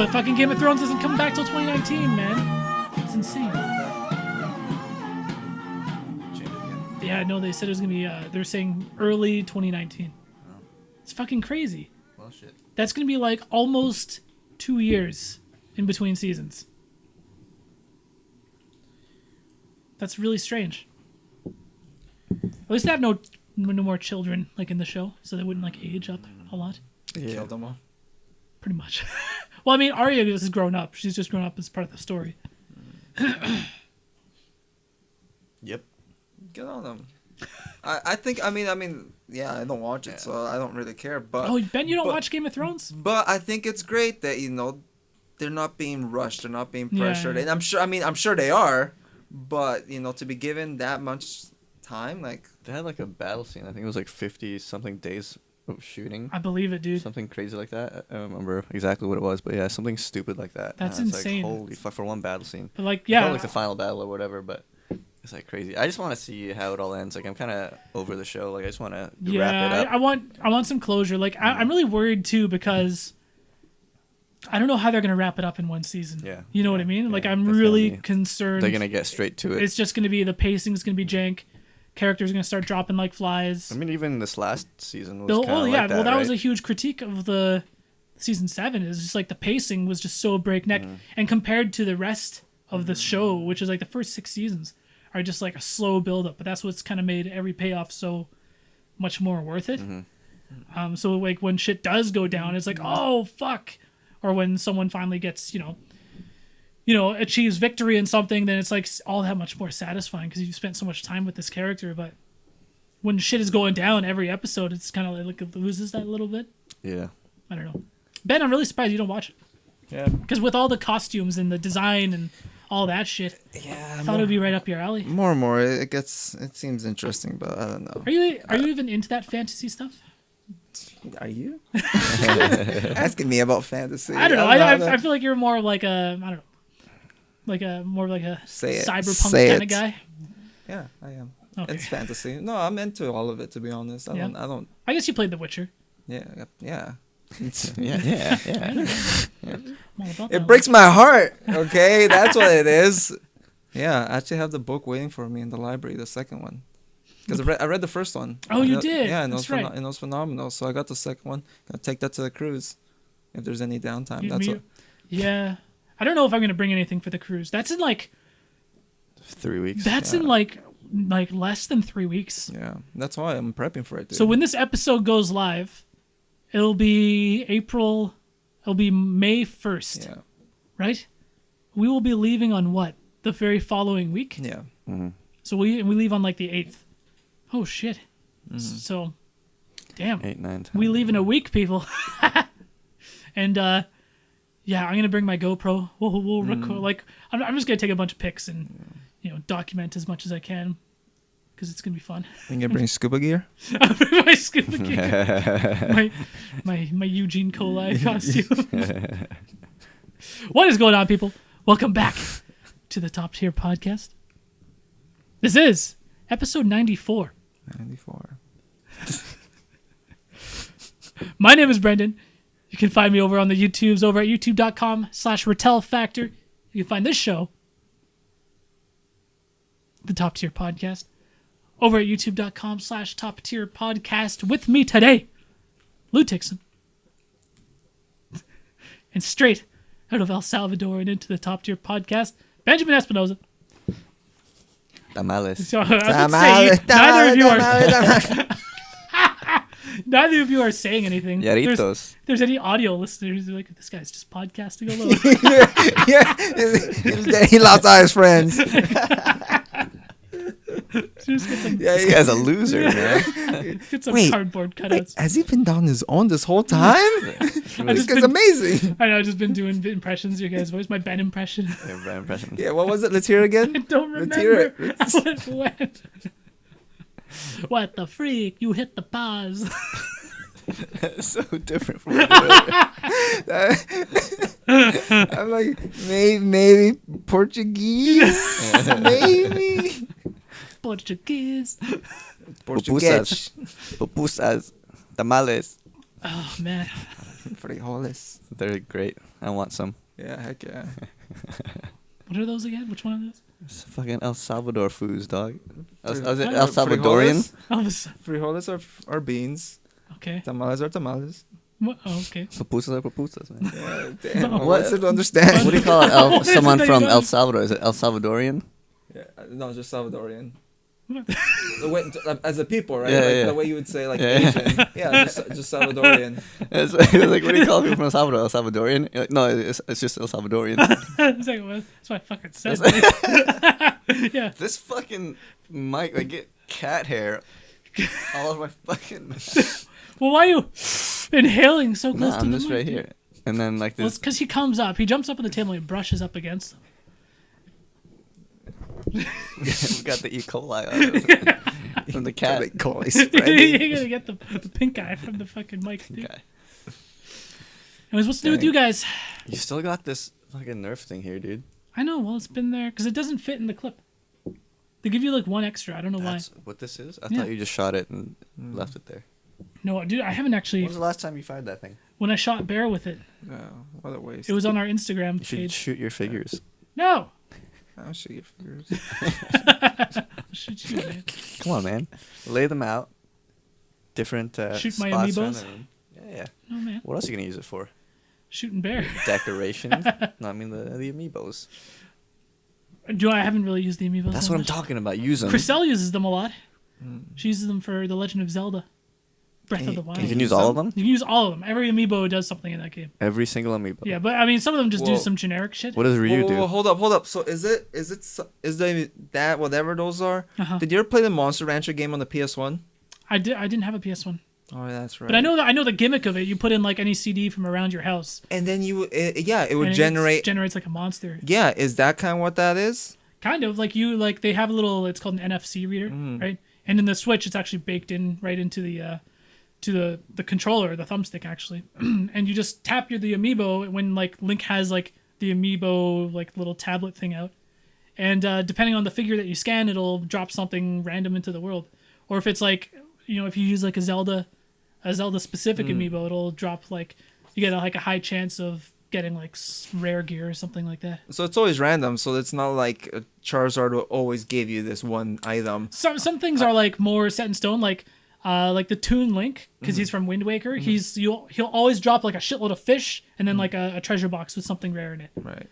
But fucking Game of Thrones isn't coming back till 2019, man. It's insane. Yeah, no, they said it was gonna be. They're saying early 2019. Oh. It's fucking crazy. Well, shit. That's gonna be like almost 2 years in between seasons. That's really strange. At least they have no more children like in the show, so they wouldn't like age up a lot. Yeah. Killed them all. Pretty much. Well, I mean, Arya has grown up. She's just grown up as part of the story. Yep. Get on them. I think. I mean. Yeah, I don't watch it, so I don't really care. But Ben, you don't watch Game of Thrones? But I think it's great that they're not being rushed. They're not being pressured, and I'm sure. I mean, I'm sure they are. But to be given that much time, like they had like a battle scene. I think it was like 50-something days of shooting. I believe it, dude. Something crazy like that. I don't remember exactly what it was, but yeah, something stupid like that. That's insane. Like, holy fuck, for one battle scene. But like, yeah, like the final battle or whatever. But it's like crazy. I just want to see how it all ends. Like I'm kind of over the show. Like I just want to wrap it up. I want some closure. Like I'm really worried too because I don't know how they're gonna wrap it up in one season. Yeah. You know what I mean? Yeah, like I'm really concerned. They're gonna get straight to it. It's just gonna be the pacing's gonna be jank. Characters are gonna start dropping like flies. I mean, even this last season was kind of like that, well, that right? was a huge critique of the season 7. Is just like the pacing was just so breakneck, and compared to the rest of the show, which is like the first 6 seasons, are just like a slow build up. But that's what's kind of made every payoff so much more worth it. So like when shit does go down, it's like, oh fuck, or when someone finally gets achieves victory in something, then it's like all that much more satisfying because you've spent so much time with this character. But when shit is going down every episode, it's kind of like it loses that a little bit. Yeah. I don't know. Ben, I'm really surprised you don't watch it. Yeah. Because with all the costumes and the design and all that shit, I thought it would be right up your alley. More and more, it seems interesting, but I don't know. Are you even into that fantasy stuff? Are you asking me about fantasy? I don't know. I feel like you're more of like a more like a cyberpunk kind of guy. Yeah, I am. Okay. It's fantasy. No, I'm into all of it, to be honest. I don't. I guess you played The Witcher. Yeah. yeah. It breaks my heart. Okay, that's what it is. Yeah, I actually have the book waiting for me in the library, the second one. Because I read the first one. Oh, you did? Yeah, and that's right. And it was phenomenal. So I got the second one. Gonna take that to the cruise. If there's any downtime, Yeah, I don't know if I'm gonna bring anything for the cruise. That's in like 3 weeks. That's in like less than 3 weeks. Yeah, that's why I'm prepping for it. Dude. So when this episode goes live, it'll be May 1st. Yeah. Right? We will be leaving on what? The very following week? Yeah. Mm-hmm. So we leave on like the 8th. Oh shit. Mm-hmm. So damn. 8, 9, 10. We leave in a week, people. And yeah, I'm gonna bring my GoPro. We'll record. Like I'm just gonna take a bunch of pics and document as much as I can because it's gonna be fun. You gonna bring scuba gear? I'll bring my scuba gear. my Eugene Colli costume. What is going on, people? Welcome back to the Top Tier Podcast. This is episode 94. 94. My name is Brendan. You can find me over on the YouTubes over at youtube.com/Retel Factor. You can find this show, the Top Tier Podcast, over at youtube.com/Top Tier Podcast. With me today, Lou Tixon. And straight out of El Salvador and into the Top Tier Podcast, Benjamin Espinoza. Tamales. So, neither of you are saying anything. Yaritos. If there's any audio listeners who are like, this guy's just podcasting alone. Yeah, he lost all his friends. This guy's a loser, man. Get some cardboard cutouts. Has he been on his own this whole time? This guy's amazing. I know, I've just been doing impressions of your guys' voice. My Ben impression. Yeah, Ben impression. Yeah, what was it? Let's hear it again. I don't remember how it went. What the freak? You hit the pause. So different from what I'm like, maybe Portuguese? Maybe. Portuguese. Pupusas. Tamales. Oh, man. Frijoles. They're great. I want some. Yeah, heck yeah. What are those again? Which one are those? It's fucking El Salvador foods, dog. Fri- El Salvadorian? Frijoles? Frijoles are beans. Okay. Tamales are tamales. What? Oh, okay. Pupusas are pupusas, man. Yeah, damn. What? What's it to understand? What do you call it? What is it Someone that you from don't- El Salvador. Is it El Salvadorian? Yeah, no, just Salvadorian. What? The way, as a people, right? Yeah, like yeah. the way you would say like Yeah. Asian. Yeah, just Salvadorian. It's like, what do you call people from El Salvador? El Salvadorian? You're like, no, it's just El Salvadorian. It's like, well, that's what I fucking said. Yeah. This fucking mic, I get cat hair all over my fucking. Well, why are you inhaling so close Nah, to I'm the just mic, right dude? here. And then like Well, it's this. because he comes up. He jumps up on the table and he brushes up against them. We got the E. coli out from the cat. Like, call it You're spreading. gonna get the pink eye from the fucking mic, dude. Guy. Anyways, what's new with you guys? You still got this fucking Nerf thing here, dude. I know. Well, it's been there because it doesn't fit in the clip. They give you like one extra. I don't know That's what this is? I Yeah. thought you just shot it and left it there. why. No, dude, I haven't actually. When was the last time you fired that thing? When I shot bear with it, No, what a waste. it was on our Instagram You should page. shoot your figures. No. I'll shoot your fingers. Shoot you, man. Come on, man. Lay them out. Different Shoot my spots around Amiibos? the room. Yeah, yeah. No, man. What else are you gonna use it for? Shooting bear. Decorations? No, I mean the Amiibos. I haven't really used the Amiibos. That's that what I'm much. talking about. Use them. Chriselle uses them a lot. Mm. She uses them for The Legend of Zelda. Breath of the Wild. You You can use all of them. can use all of them. Every Amiibo does something in that game. Every single Amiibo. Yeah, but I mean, some of them just do Whoa. some generic shit. What does Ryu Whoa, do? whoa, hold up. So is the that whatever those are? Uh-huh. Did you ever play the Monster Rancher game on the PS1? I didn't have a PS1, Oh, that's right. but I know the gimmick of it. You put in like any CD from around your house, And then it would and generate. generates like a monster. Yeah, is that kind of what that is? Kind of like they have a little. It's called an NFC reader, Mm. right? And in the Switch, it's actually baked in right into the controller, the thumbstick actually, and you just tap the Amiibo when like Link has like the Amiibo like little tablet thing out, and depending on the figure that you scan, it'll drop something random into the world. Or if it's like if you use like a Zelda specific Amiibo, it'll drop like you get like a high chance of getting like rare gear or something like that. So it's always random. So it's not like Charizard will always give you this one item. Some things are like more set in stone, like the Toon Link, because he's from Wind Waker. He'll always drop like a shitload of fish and then like a treasure box with something rare in it. Right.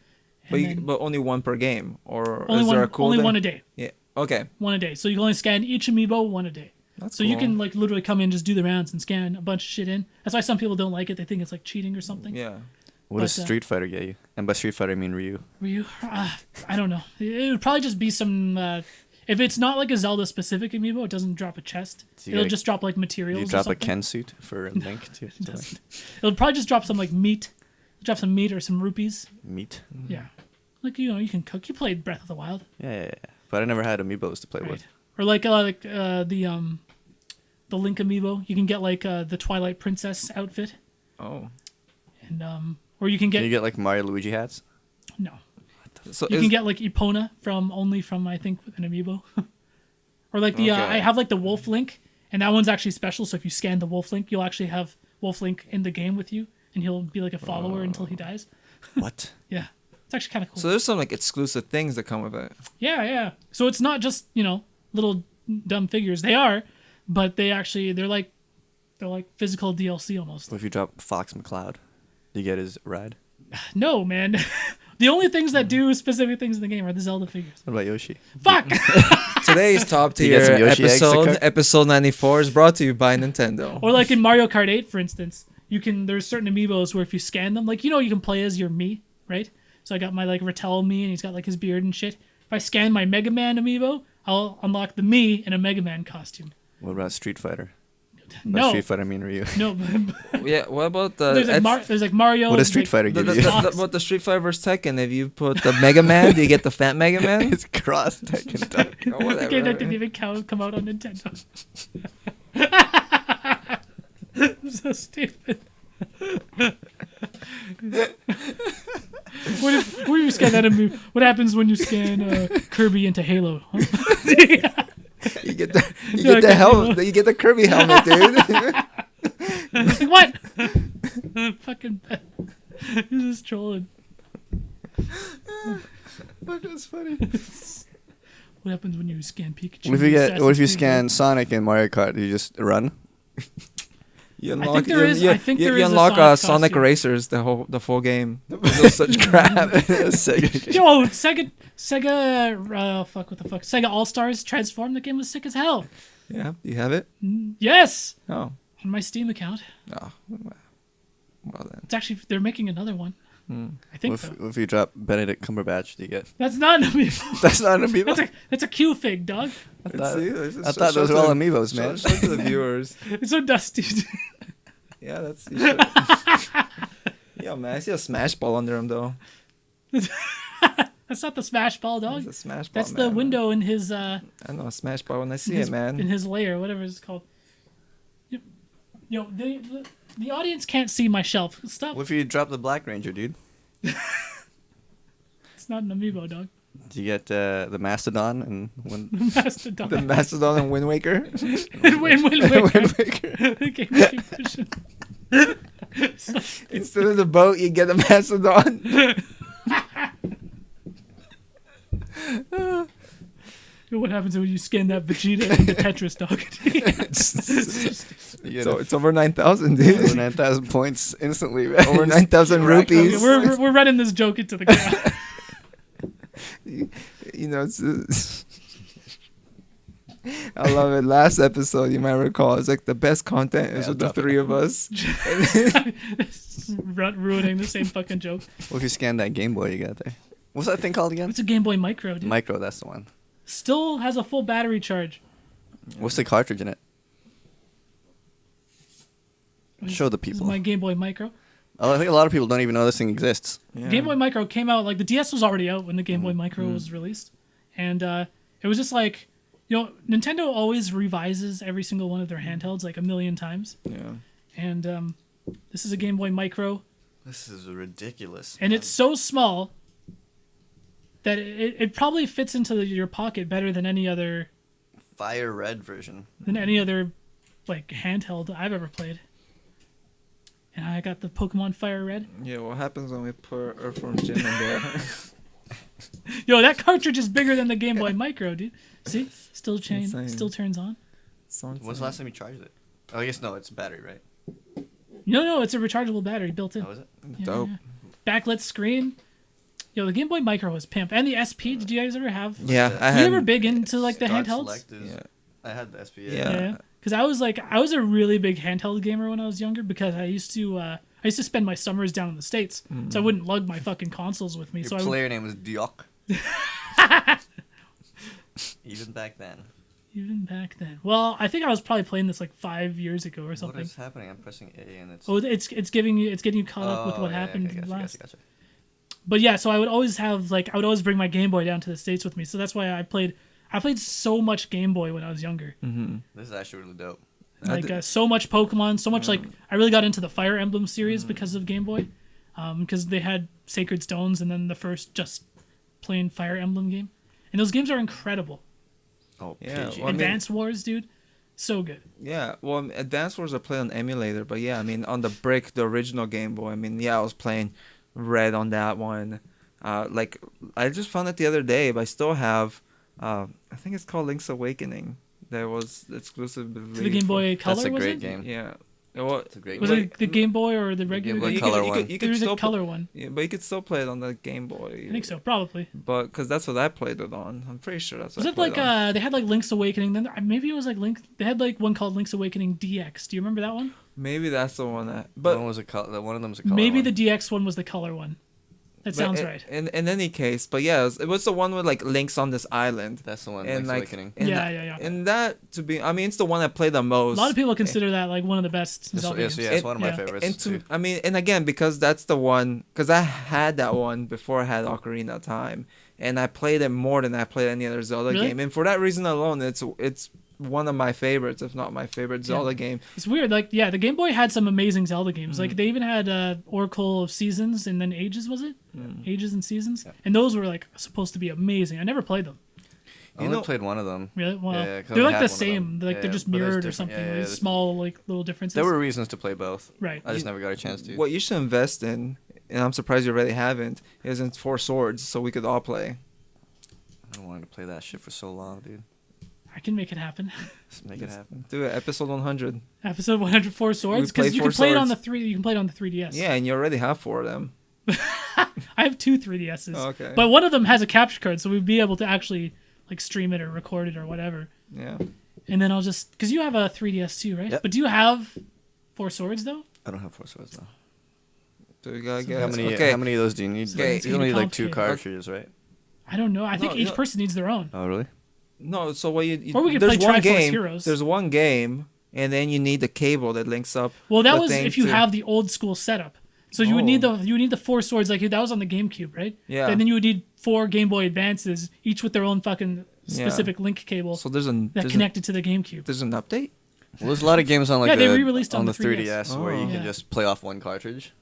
And But then only one per game, or only is there a cool only thing? one a day. Yeah. Okay. One a day. So you can only scan each Amiibo one a day. That's So you cool. can like literally come in, just do the rounds and scan a bunch of shit in. That's why some people don't like it. They think it's like cheating or something. Yeah. What does but, Street Fighter get you? And by Street Fighter, I mean Ryu. Ryu, I don't know. It would probably just be some. If it's not like a Zelda specific Amiibo, it doesn't drop a chest. So you It'll gotta- just drop like materials. You or drop a something. Ken suit for Link to doesn't. It'll probably just drop some like meat. Drop some meat or some rupees. meet. Yeah. Like you can cook. You played Breath of the Wild, Yeah. But I never had Amiibos to play right? with. Or the Link Amiibo. You can get like the Twilight Princess outfit, Oh. and or you can get Can you get like Mario Luigi hats? no. So You can get like Epona from I think an Amiibo, or like the Okay. I have like the Wolf Link, and that one's actually special. So if you scan the Wolf Link, you'll actually have Wolf Link in the game with you, and he'll be like a follower until he dies. What? Yeah, it's actually kind of cool. So there's some like exclusive things that come with it. Yeah. So it's not just little dumb figures. They are, but they're like physical DLC almost. What if you drop Fox McCloud? Do you get his ride? No, man. The only things that do specific things in the game are the Zelda figures. What about Yoshi? Fuck. Today's top You get tier some Yoshi eggs to cook? episode 94 is brought to you by Nintendo. Or like in Mario Kart 8, for instance, there's certain Amiibos where if you scan them, like you can play as your Mii, right? So I got my like Retel Mii, and he's got like his beard and shit. If I scan my Mega Man Amiibo, I'll unlock the Mii in a Mega Man costume. What about Street Fighter? By No, Street Fighter, I mean Ryu. no. Yeah, what about the there's like Mario. What does Street like, Fighter the, give the, you? the, what the Street Fighter vs Tekken? If you put the Mega Man, do you get the Fat Mega Man? It's cross Tekken. Dog. Or whatever. The game that didn't even come out on Nintendo. I'm so stupid. What if you scan that movie? What happens when you scan Kirby into Halo? Huh? You get the Yeah, helmet. You get the Kirby helmet, dude. Like, what? Fucking he's just trolling. Fuck, that's funny. What happens when you scan Pikachu? What if you scan Sonic in Mario Kart? Do you just run? You I unlock, think there is. I think there you is unlock a Sonic costume. Racers the full game. Those such crap. Sega. Yo, Sega, fuck, what the fuck? Sega All Stars Transform. The game was sick as hell. Yeah, you have it. Yes, Oh, on my Steam account. no. Well then. It's actually they're making another one. I think so. If you drop Benedict Cumberbatch, do you get? That's not an amiibo. That's not an amiibo. That's a Q fig, dog. I thought those were all amiibos, man. Show to the viewers. It's so dusty. Yeah, that's. You should. Yo, man, I see a smash ball under him though. That's not the smash ball, dog. It's a smash ball. That's the window in his I know a smash ball when I see his, it, man. in his lair, whatever it's called. Yo, the audience can't see my shelf. Stop. What if you drop the Black Ranger, dude? It's not an amiibo, dog. Do you get the Mastodon and one? Mastodon. The Mastodon and Wind Waker. Win. Wind Waker. Okay, we keep pushing. Instead of the boat, you get a Mastodon. What happens when you scan that Vegeta into Tetris, dog? You get So it's over 9,000, dude. over 9,000 points instantly, man. Over 9,000 rupees. Okay, we're running this joke into the ground. You know, it's I love it. Last episode, you might recall, it's like the best content is Yeah, with the drop it. three of us. Ruining the same fucking joke. What if you scan that Game Boy you got there? What's that thing called again? It's a Game Boy Micro, dude. Micro, that's the one. Still has a full battery charge. What's the cartridge in it? Show the This is people. my Game Boy Micro. Oh, I think a lot of people don't even know this thing exists. Yeah. Game Boy Micro came out, like the DS was already out when the Game Boy Micro was released. And it was just like, Nintendo always revises every single one of their handhelds like a million times. Yeah. And this is a Game Boy Micro. This is ridiculous. And it's so small that it probably fits into your pocket better than any other Fire Red version. like handheld I've ever played. And I got the Pokemon Fire Red. Yeah, what happens when we put Earthworm Jim in there? Yo, that cartridge is bigger than the Game Boy Micro, dude. See? Still Insane. still turns on. When's the last time you charged it? Oh, I guess no, it's battery, right? No, it's a rechargeable battery built in. Oh, is it? Yeah, Dope. yeah. Backlit screen. Yo, the Game Boy Micro was pimp. And the SP, did you guys ever have? Yeah, I Were had. you ever big into like the Start handhelds? Select is- Yeah. I had the SP. Yeah. Because I was a really big handheld gamer when I was younger because I used to spend my summers down in the States, so I wouldn't lug my fucking consoles with me. Your So I would, player name was Diok. Even back then. even back then. Well, I think I was probably playing this like 5 years ago or What something. is happening? I'm pressing A and it's. Oh, it's getting you caught up with what yeah, happened okay, last. Gotcha. But yeah, so I would always bring my Game Boy down to the States with me. So that's why I played so much Game Boy when I was younger. This is actually really dope. Like so much Pokemon, so much like I really got into the Fire Emblem series because of Game Boy, because they had Sacred Stones and then the first just plain Fire Emblem game, and those games are incredible. Oh, Yeah, PG. well, I mean- Advance Wars, dude, so good. Yeah, well, Advance Wars I played on emulator, but yeah, I mean, on the brick, the original Game Boy, I mean, yeah, I was playing Red on that one. Like, I just found it the other day, but I still have, I think it's called Link's Awakening. That was exclusive. To the Game Boy Color, That's a was great it? game. Yeah. Well, It's a great Was game. it the Game Boy or the regular? Boy Game Color you one. could, you could There's still a color one. Yeah, but you could still play it on the Game Boy. I think so, probably. But because that's what I played it on. I'm pretty sure that's what Was I it played like on. they had like Link's Awakening? Then maybe it was like Link. They had like one called Link's Awakening DX. Do you remember that one? Maybe that's the one that. But But one was a one of them's a color. Maybe one. the DX one was the color one. That sounds right. In any case, but yeah, it was the one with like Link's on this island. That's the one. And Link's like, Awakening. and Yeah, that, yeah. And that to be, I mean, it's the one I played the A most. lot of people consider that like one of the best It's, Zelda yes, games. yeah, it's It- one of my yeah. favorites. And too. I mean, and again, because that's the one, because I had that one before I had Ocarina of Time, and I played it more than I played any other Zelda Really? game, and for that reason alone, it's one of my favorites, if not my favorite Zelda game. It's weird. Like, yeah, the Game Boy had some amazing Zelda games. Mm-hmm. Like, they even had Oracle of Seasons and then Ages, was it? Mm. Ages and Seasons? And those were, like, supposed to be amazing. I never played them. I only played one of them. Really? Well, Yeah, 'cause I they're only like had the one of same. them. Like they're Yeah, just but there's mirrored or different- something. yeah, Like there's- small like little differences. There were reasons to play both. Right. I just never got a chance to. What you should invest in, and I'm surprised you already haven't, is in Four Swords, so we could all play. I wanted to play that shit for so long, dude. I can make it happen. Just make it happen. Do it, episode 100. Episode 104 swords played because you Four can play it on Swords. the three. You can play it on the 3DS. Yeah, and you already have 4 of them. I have 2 3DSs. Oh, okay. But one of them has a capture card, so we'd be able to actually like stream it or record it or whatever. Yeah. And then I'll just because you have a 3DS too, right? Yep. But do you have 4 swords though? I don't have 4 swords though. So we gotta So get How many? Okay. How many of those do you need? Okay, it's you only need like 2 complicated. cartridges, right? I don't know. I think No, each no. person needs their own. Oh, really? No, so what you Or we could there's play one Triforce game. Heroes. There's one game, and then you need the cable that links up. Well, that the was thing if you to- have the old school setup. So you would need Oh. the 4 swords like that was on the GameCube, right? Yeah. And then you would need 4 Game Boy Advances, each with their own fucking specific link cable So there's an that there's, connected to the GameCube. there's an update. Well, there's a lot of games on like Yeah, they the, re-released on on the the 3DS, where you Oh. can Yeah. just play off one cartridge.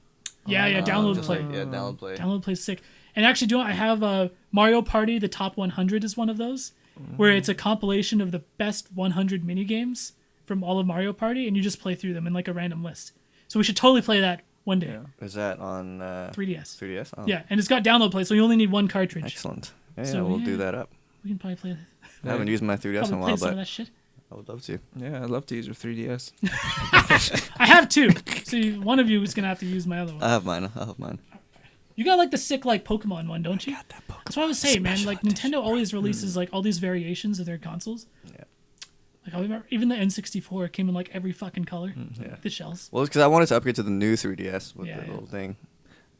Yeah, download Just play. like, yeah, download play. Download play is sick. And actually, do you know, I have Mario Party. The top 100 is one of those, where it's a compilation of the best 100 mini games from all of Mario Party, and you just play through them in like a random list. So we should totally play that one day. Yeah. Is that on 3DS. 3DS? Oh, Yeah, and it's got download play, so you only need 1 cartridge. Excellent. Yeah, So, we'll yeah. do that up. We can probably play. I haven't used my 3DS in a Probably while, play some of but that shit. I would love to. Yeah, I'd love to use your 3DS. I have 2, so one of you is gonna have to use my other one. I have mine. I'll have mine. You got like the sick like Pokemon one, don't you? That's what I was saying, man. Like Nintendo always releases like all these variations of their consoles. Yeah. Like I remember even the N64 came in like every fucking color. Yeah. The shells. Well, it's because I wanted to upgrade to the new 3DS with Yeah, the yeah. little thing,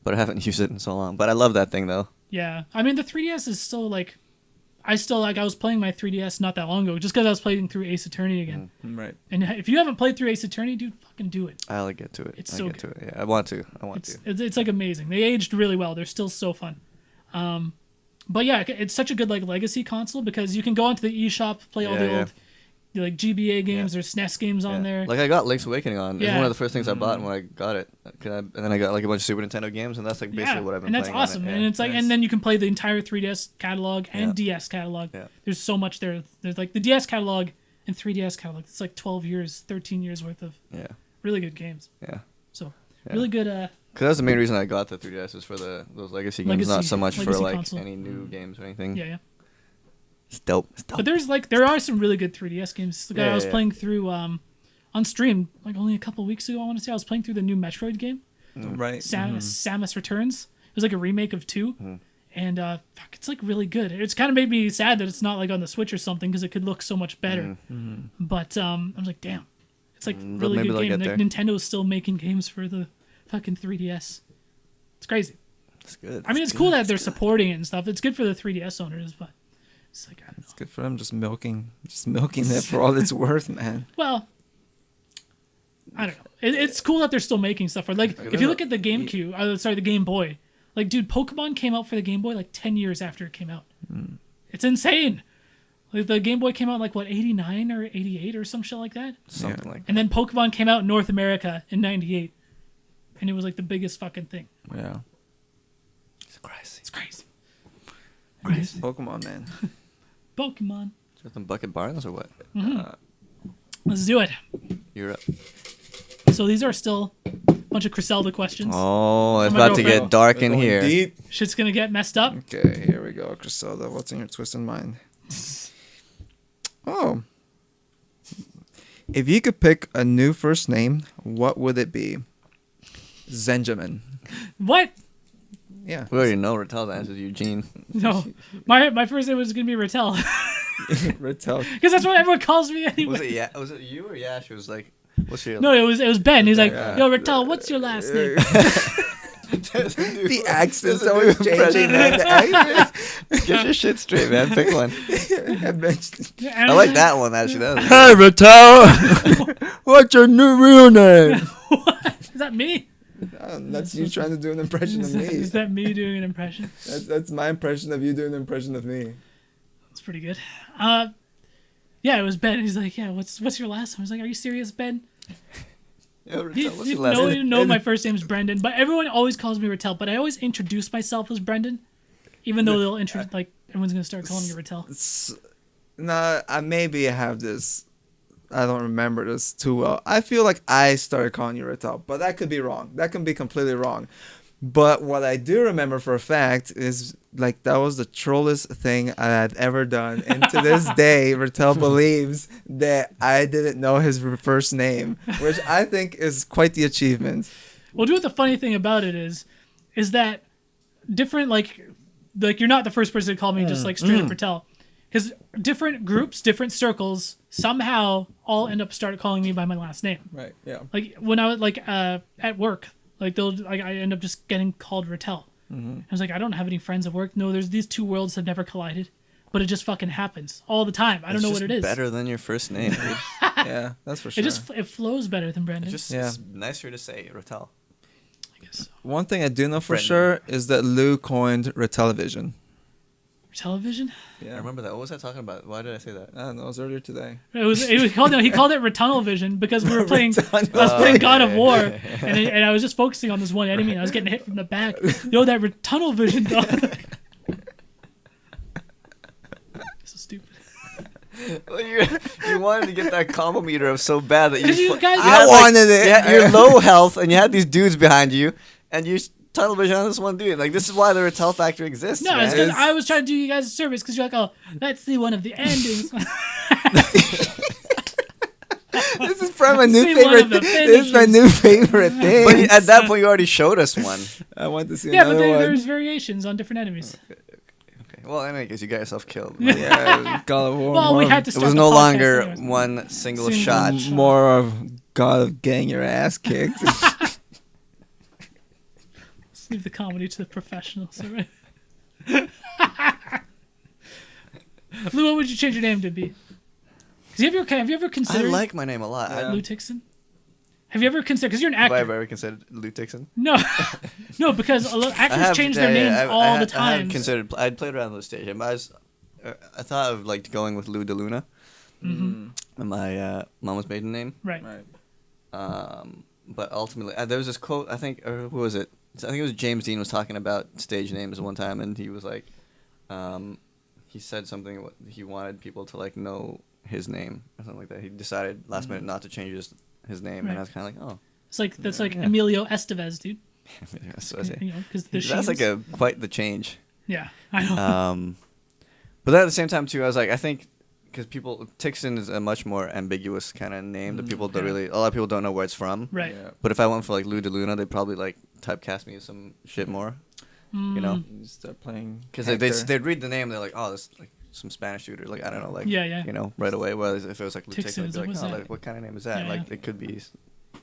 but I haven't used it in so long. But I love that thing though. Yeah, I mean the 3DS is still like, I was playing my 3DS not that long ago just because I was playing through Ace Attorney again. Right. And if you haven't played through Ace Attorney, dude, fucking do it. I'll get to it. It's I'll so get to it. Yeah, I want to. I want to. It's like amazing. They aged really well. They're still so fun. But yeah, it's such a good like legacy console because you can go onto the eShop, play all the Yeah, old like GBA games. There's SNES games on Yeah. there. Like I got Link's Awakening on. It's Yeah. one of the first things I bought when I got it. And then I got like a bunch of Super Nintendo games, and that's like basically what I've been and that's playing. awesome. On it. And Yeah. it's like, Nice. and then you can play the entire 3DS catalog and Yeah. DS catalog. Yeah. There's so much there. There's like the DS catalog and 3DS catalog. It's like 12 years, 13 years worth of Yeah. really good games. Yeah. So Yeah. really good. Because that's the main reason I got the 3DS is for those legacy games, Legacy- not so much for legacy like console. any new games or anything. Yeah. It's dope. It's dope. But there are some really good 3DS games. The guy Yeah, I was yeah. playing through on stream like only a couple weeks ago. I want to say I was playing through the new Metroid game, Right. Samus Returns. It was like a remake of 2. Mm-hmm. And fuck, it's like really good. It's kind of made me sad that it's not like on the Switch or something because it could look so much better. But I was like, damn, it's like Mm, really maybe good they'll game. get Like there. Nintendo's still making games for the fucking 3DS. It's crazy. It's good. I mean, it's cool that they're supporting it and stuff. It's good for the 3DS owners, but it's like I don't know. It's good for them, just milking it for all it's worth, man. Well, I don't know. It's cool that they're still making stuff. Like if you look at the GameCube, the Game Boy. Like, dude, Pokemon came out for the Game Boy like 10 years after it came out. It's insane. Like the Game Boy came out like what 89 or 88 or some shit like that. Something like And then Pokemon came out in North America in 98. And it was like the biggest fucking thing. Yeah. It's crazy. It's crazy. Pokemon, man. Pokemon. Just them Bucket Barnes or what? Let's do it. You're up. So these are still a bunch of Criselda questions. Oh, it's my about to girlfriend. get dark We're in going here. Deep. Shit's gonna get messed up. Okay, here we go, Criselda. What's in your twisted mind? Oh. If you could pick a new first name, what would it be? Zenjamin. What? Yeah. We already know Retel's answer is Eugene. No. My first name was gonna be Retel. Retel. Because that's what everyone calls me anyway. Was it you or Yash? It was like, what's your No, it was Ben. He's like, Yeah. yo, Retel, what's your last name? The accent's always changing, man. The accent. Get your shit straight, man. Pick one. And I like that one actually. That was Hey, Retel. What's your new real name? Is that me? That's you trying to do an impression of me. Is that me doing an impression? That's my impression of you doing an impression of me. That's pretty good. Yeah, it was Ben. He's like, yeah, what's your last name? I was like, are you serious, Ben? Yo, Retel, He, what's you your last know, name? you know my first name's Brendan, but everyone always calls me Retel. But I always introduce myself as Brendan, even though they'll like everyone's gonna start calling me Retel. No, I maybe have this. I don't remember this too well. I feel like I started calling you Retel, but that could be wrong. That can be completely wrong. But what I do remember for a fact is like that was the trollest thing I had ever done. And to this day, Retel believes that I didn't know his first name, which I think is quite the achievement. Well, the funny thing about it is that different like you're not the first person to call me just like straight up Retel, because different groups, different circles somehow all end up start calling me by my last name. Right. Yeah. Like when I was like at work, like I end up just getting called Retel. I was like, I don't have any friends at work. No, there's these two worlds have never collided, but it just fucking happens all the time. I don't know what it is. Better than your first name, dude. Yeah, that's for sure. It flows better than Brendan. It's nicer to say Retel. I guess so. One thing I do know for Brendan. sure is that Lou coined Retelevision. Television? Yeah. I remember that. What was I talking about? Why did I say that? I don't know. It was earlier today. He called it Retunnel Vision because we were playing. I was playing God of War, and I was just focusing on this one enemy, and I was getting hit from the back. Yo, that Retunnel Vision, dog. So stupid. Well, you wanted to get that combo meter up so bad that You guys- I wanted it. You had your low health, and you had these dudes behind you, and you tunnel vision on this one dude. Like, this is why the Retel factor exists. No, man. it's because I was trying to do you guys a service because you're like, oh, that's the one of the endings. This is probably my new See one favorite. of the This is my new favorite thing. But at that point, you already showed us one. I want to see Yeah, but another one. there's variations on different enemies. Okay. Well, in any case, you got yourself killed. Yeah, God of War. Well, we had to It start was the no podcast longer anyways. one single Single shot. shot. More of God of getting your ass kicked. Let's leave the comedy to the professionals, all right? Lou, what would you change your name to be? 'Cause have you ever I considered like my name a lot. Yeah. Lou Tixon? Have you ever considered? Because you're an Have I actor. ever considered Lou Tixon? No, no, because a lot actors change their names all the time. I have considered. I'd played around with the stage. I thought of like going with Lou DeLuna. Mm-hmm. My mama's maiden name. Right. But ultimately, there was this quote. I think, or who was it? I think it was James Dean was talking about stage names one time, and he was like, he said something. He wanted people to like know his name or something like that. He decided last minute not to change his name, Right. and I was kind of like, oh. It's like that's like Emilio Estevez, dude. So I say. You know, because the That's like Sheens. quite the change. Yeah, I know. But then at the same time too, I was like, I think because Tixon is a much more ambiguous kind of name that people don't yeah. a lot of people don't know where it's from. Right. Yeah. But if I went for like Lou DeLuna, they'd probably like typecast me as some shit more, you know? You start playing. Because Hector. they'd read the name, they're like, oh, this is like some Spanish dude, or like I don't know, like Yeah. you know, right away. Whereas if it was like Lou Tixon, Tixon, they'd be what's like, oh, that? like, what kind of name is that? Yeah, like yeah. it could be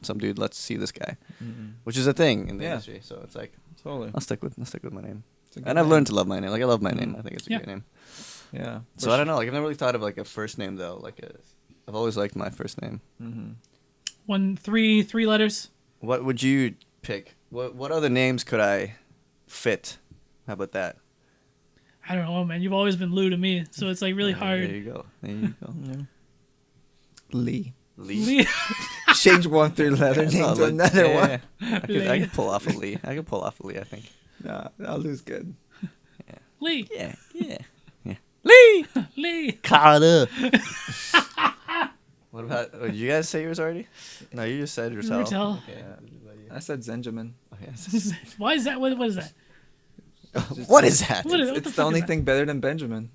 some dude. Let's see this guy, Mhm. which is a thing in the Yeah. industry. So it's like Totally. I'll stick with my name. It's a good And I've name. learned to love my name. Like I love my name. I think it's a Yeah. great name. Yeah. So I don't know. Like I've never really thought of like a first name though. I've always liked my first name. Mm-hmm. Three letters. What would you pick? What other names could I fit? How about that? I don't know, man. You've always been Lou to me, so it's like really hard. There you go. There you go. Yeah. Lee. Lee. Lee. Change 1 3-letter That's name not to like- another yeah, one. yeah. I could pull off a Lee. I think. Nah, that Lou's good. Lee. Yeah. Lee. Lee. Carter. What about? Did you guys say yours already? No, you just said yourself. Retel. Okay. I said Zenjamin. Okay. Why is that? What is that? What is that? What is- It's the the fuck only is that? thing better than Benjamin.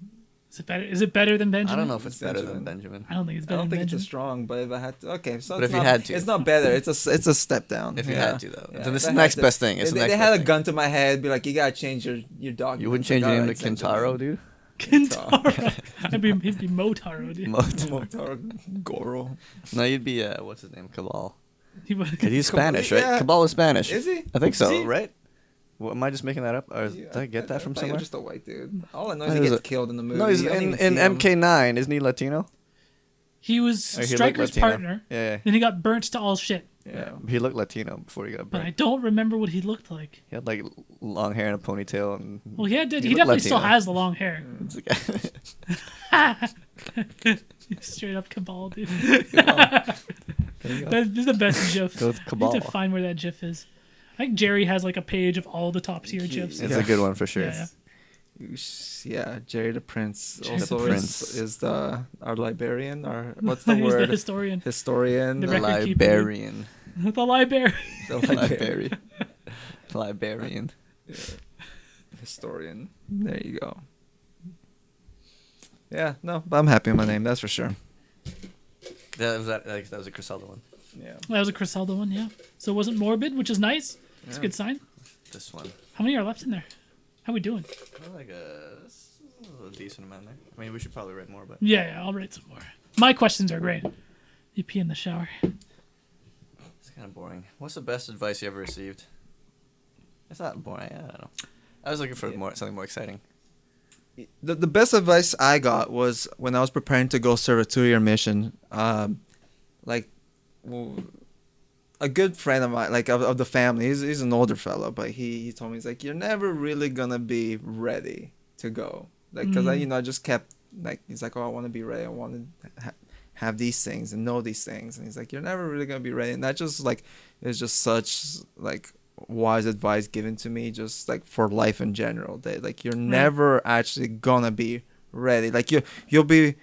Is it better? Is it better than Benjamin? I don't know if it's better Benjamin. than Benjamin. I don't think it's I better don't than think it's a Benjamin. strong, but if I had to, okay. So But it's if you not, had to. it's not better. It's a step down. If you Yeah. had to, though. Yeah, Then this if is I the had next to. best thing. It's If the they next had best a gun to my head, be like, you gotta change your dog. You wouldn't change your Like, name to alright, Kintaro, dude? Kintaro. He'd be Motaro, dude. Motaro Goro. No, you'd be what's his name? Cabal. He would- 'Cause he's Spanish, right? Yeah. Cabal is Spanish. Is he? I think so, Is he? right? What, am I just making that up, or did I get that from thought he somewhere? was just a white dude. All I know is He he was gets a- killed in the movie. No, he's You don't in even see him. MK9. Isn't he Latino? He was Or he looked Stryker's Latino. partner. Yeah, Then he got burnt to all shit. Yeah. he looked Latino before he got But I burnt. don't remember what he looked like. He had like long hair and a ponytail, and Well, he looked definitely still Latino. has the long hair. It's like- Straight up Cabal, dude. There you go. That is the best GIF. Go with I Cabal. need to find where that GIF is. I think Jerry has like a page of all the top tier GIFs. It's a good one for sure. Yeah, Yeah, Jerry the Prince Jerry the also Prince. is our librarian, or what's the He's word? the historian. Historian. The The record keeper. librarian. The library. The librarian. Librarian. Yeah. Historian. There you go. Yeah, no, but I'm happy with my name, that's for sure. That was a Griselda one. Yeah. That was a Griselda one, yeah. So it wasn't morbid, which is nice. It's a good sign. This one. How many are left in there? How we doing? Like a decent amount there. I mean, we should probably write more, but Yeah, I'll write some more. My questions are great. You pee in the shower. it's kind of boring. What's the best advice you ever received? It's not boring. I don't know. I was looking for something more exciting. The best advice I got was when I was preparing to go serve a 2-year mission. A good friend of mine, like of the family, he's an older fellow, but he told me, he's like, you're never really gonna be ready to go, like, because I just kept, like, he's like, oh, I want to be ready, I want to have these things and know these things, and he's like, you're never really gonna be ready, and that just like is just such like wise advice given to me, just like for life in general, that like you're never actually gonna be ready, like you'll be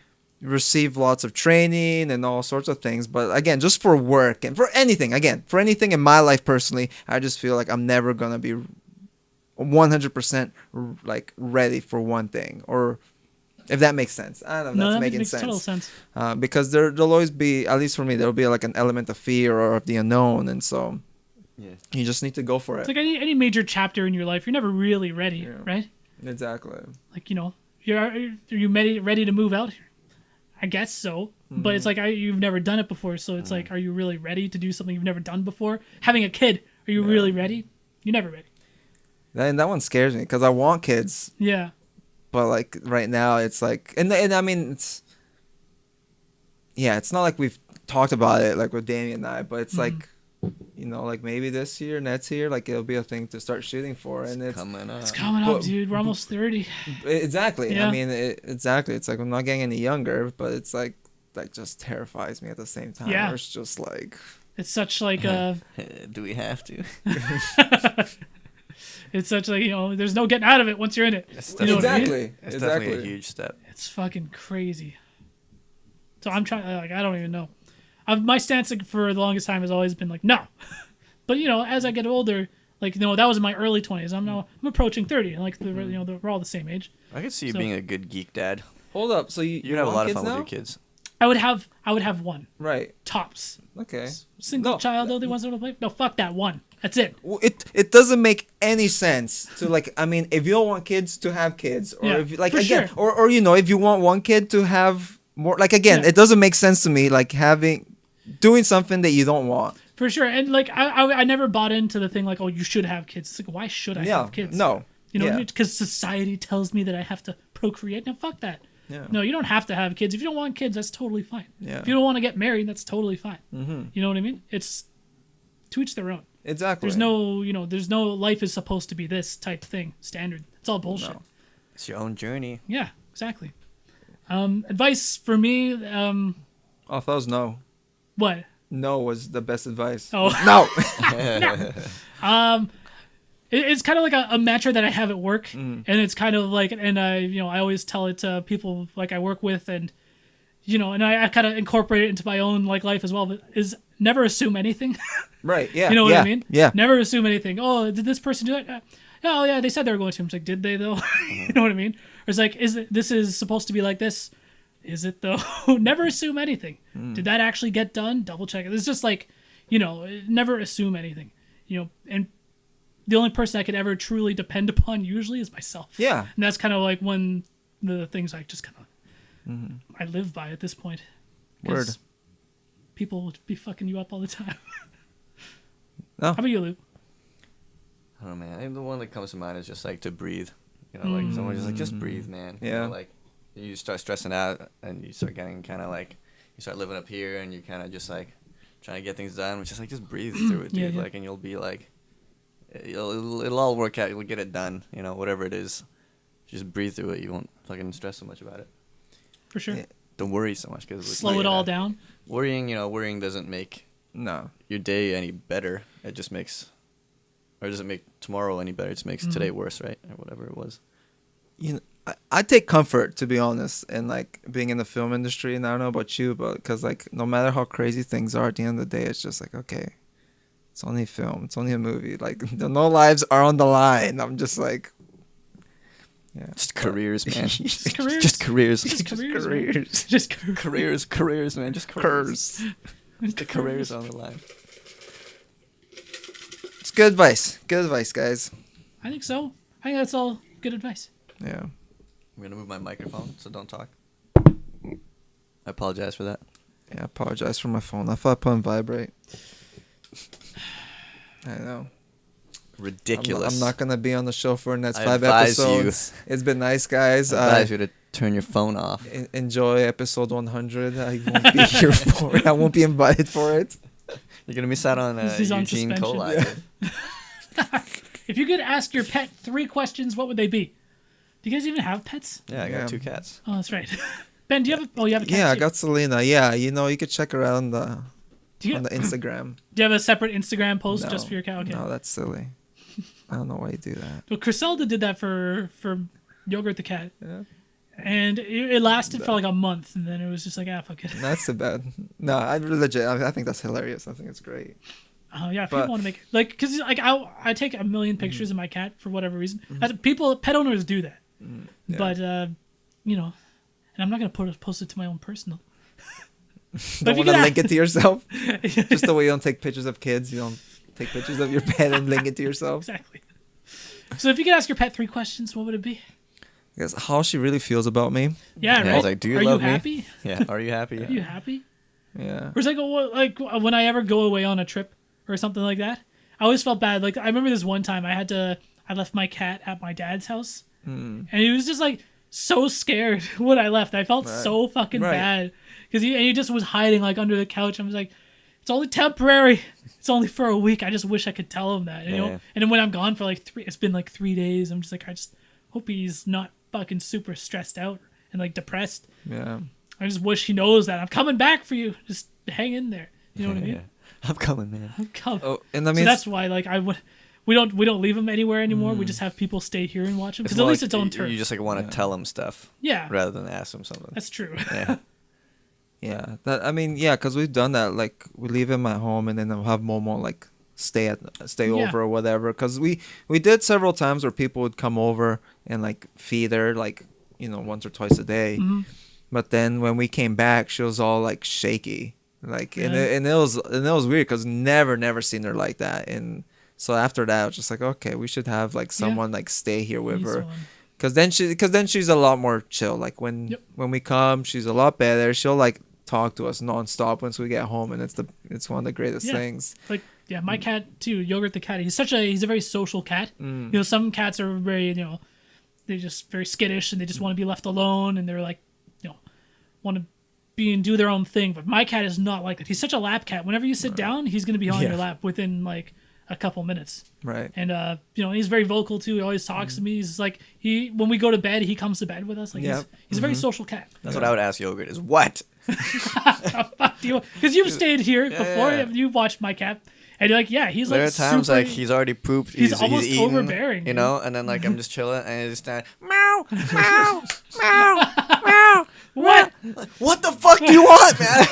receive lots of training and all sorts of things, but again, just for work and for anything in my life personally, I just feel like I'm never gonna be 100% like ready for one thing, or if that makes sense. I don't know if that's making makes sense. Total sense. Because there'll always be, at least for me, there'll be like an element of fear or of the unknown, and so Yeah. you just need to go for It's it. like any major chapter in your life, you're never really ready, Yeah. right? Exactly. Like, are you ready to move out? I guess so, but it's like you've never done it before, so it's like, are you really ready to do something you've never done before? Having a kid, are you really ready? You're never ready. That one scares me because I want kids, Yeah, but like right now it's like, and I mean it's not like we've talked about it like with Damien and I, but it's like, like maybe this year, next year, like it'll be a thing to start shooting for, and it's coming up. it's coming up, but- dude. We're almost 30. exactly. Yeah. I mean, exactly. It's like I'm not getting any younger, but it's like just terrifies me at the same time. Yeah. Where it's just like, It's such like a, Do we have to? it's such like there's no getting out of it once you're in it. It's You know what I mean? exactly, It's exactly. definitely a huge step. It's fucking crazy. So I'm trying. Like, I don't even know. My stance for the longest time has always been like no, but as I get older, like that was in my early 20s. I'm approaching 30, and like we're all the same age. I could see you So- being a good geek dad. Hold up. So you You'd have a want lot of kids fun now? with your kids. I would have one Right. tops. Okay. Single No. child though, they want to play. No, fuck that one. That's it. Well, it doesn't make any sense to like, I mean, if you don't want kids to have kids, or Yeah, if you, like for again, sure. or if you want one kid to have more, like again, Yeah. it doesn't make sense to me, like doing something that you don't want. For sure. And like I never bought into the thing like, oh, you should have kids. It's like, why should I Yeah. have kids? No. You know what I Yeah. mean? Because society tells me that I have to procreate. No, fuck that. Yeah. No, you don't have to have kids. If you don't want kids, that's totally fine. Yeah. If you don't want to get married, that's totally fine. Mm-hmm. You know what I mean? It's to each their own. Exactly. There's no life is supposed to be this type thing standard. It's all bullshit. No. It's your own journey. Yeah, exactly. Advice for me, Oh, I thought it was no. what? No was the best advice. Oh. No. It's kind of like a mantra that I have at work, and it's kind of like, and I always tell it to people like I work with, and and I kind of incorporate it into my own like life as well. But is never assume anything. Right. Yeah. You know what yeah, I mean? Yeah. Never assume anything. Oh, did this person do that? Oh yeah, they said they were going to. It's like, did they though? You know what I mean? Or it's like, this is supposed to be like this? Is it though? Never assume anything. Did that actually get done? Double check it. It's just like, never assume anything. And the only person I could ever truly depend upon usually is myself. Yeah. And that's kind of like one of the things I just kind of I live by at this point. 'Cause Word. People would be fucking you up all the time. No. How about you, Luke? I don't know, man. I think the one that comes to mind is just like to breathe. Like someone's just like, just breathe, man. Yeah. Like you start stressing out and you start getting kind of like, you start living up here and you kind of just like trying to get things done, which is like, just breathe through it, dude. Yeah, yeah. Like, and you'll be like, it'll all work out. You'll get it done, whatever it is. Just breathe through it. You won't fucking stress so much about it. For sure. Yeah. Don't worry so much because Slow it all down. Worrying doesn't make No. your day any better. It just makes, or it doesn't make tomorrow any better. It just makes today worse, right? Or whatever it was. you know, I take comfort, to be honest, in like being in the film industry. And I don't know about you, but because like no matter how crazy things are, at the end of the day, it's just like, okay, it's only film, it's only a movie. Like no lives are on the line. I'm just like, yeah, Just careers, man. Just careers. Just careers. Just careers. Man. careers. Just careers. Careers, man. Just careers. Curse. The careers on the line. It's good advice. Good advice, guys. I think so. I think that's all good advice. Yeah. I'm gonna move my microphone, so don't talk. I apologize for that. Yeah, I apologize for my phone. I thought I put on vibrate. I know. Ridiculous. I'm not gonna be on the show for the next I 5 advise episodes. It's been nice, guys. I advise you to turn your phone off. Enjoy episode 100. I won't be here for it. I won't be invited for it. You're gonna miss out on He's on Eugene suspension. Coli. Yeah. If you could ask your pet 3 questions, what would they be? Do you guys even have pets? Yeah, I got Yeah. 2 cats. Oh, that's right. Ben, do you have a? Oh, you have a cat. Yeah, I too. got Selena. Yeah, you know, you could check her out on the Do you, Instagram. do you have a separate Instagram post No, just for your cat? Okay. No, that's silly. I don't know why you do that. Well, Griselda did that for Yogurt the cat, Yeah. and it lasted for like a month, and then it was just like, fuck it. That's too bad. No, I legit. I think that's hilarious. I think it's great. Oh yeah, if But- people want to make like, because like I take a million pictures of my cat for whatever reason. Pet owners do that, Yeah. but you know, and I'm not gonna post it to my own personal. Don't if you want to could link it to yourself. Just the way you don't take pictures of kids, you don't take pictures of your pet and link it to yourself. Exactly. So if you could ask your pet 3 questions, what would it be? I guess how she really feels about me. Yeah, Yeah, right. it's like, do you Are love you me? happy? Yeah. Are you happy? Are you happy? Yeah. Or it's like when I ever go away on a trip or something like that, I always felt bad. Like I remember this one time I left my cat at my dad's house, and he was just like so scared when I left. I felt Right. so fucking Right. bad because he just was hiding like under the couch. I was like, it's only temporary. It's only for a week. I just wish I could tell him that, you know. Yeah. And then when I'm gone for like it's been like 3 days. I'm just like, I just hope he's not fucking super stressed out and like depressed. Yeah. I just wish he knows that I'm coming back for you. Just hang in there. You know what I mean? Yeah. I'm coming, man. I'm coming. Oh, and I So mean, that's why, like, we don't leave him anywhere anymore. We just have people stay here and watch him because at more least like it's own you turf. just like want to tell them stuff Yeah, rather than ask them something. that's true. Yeah. yeah. Because we've done that. Like, we leave him at home, and then we'll have Momo like stay Yeah. over or whatever. Because we did several times where people would come over and like feed her, like, you know, once or twice a day. Mm-hmm. But then when we came back, she was all like shaky, like, and Yeah. it was weird because never seen her like that. And so after that, I was just like, okay, we should have like someone like stay here with He's her. the one. Cause then she's a lot more chill. Like when Yep. we come, she's a lot better. She'll like talk to us nonstop once we get home, and it's one of the greatest Yeah. things. Like, yeah, my cat too, Yogurt the cat. He's a very social cat. Mm. You know, some cats are very, you know, they're just very skittish and they just want to be left alone and they're like, you know, want to be and do their own thing. But my cat is not like that. He's such a lap cat. Whenever you sit down, he's gonna be on Yeah. your lap within like a couple minutes. Right. And you know, he's very vocal too. He always talks to me. He's like when we go to bed, he comes to bed with us. Like Yep. he's a very social cat. That's what I would ask Yogurt is what? Fuck you, because you've stayed here before. yeah. You've watched my cat, and you're like, yeah, he's There like are times super, like he's already pooped. he's He's almost eaten, overbearing, you dude. know, and then like I'm just chilling and he's just stand meow meow meow meow. what? What the fuck do you want, man?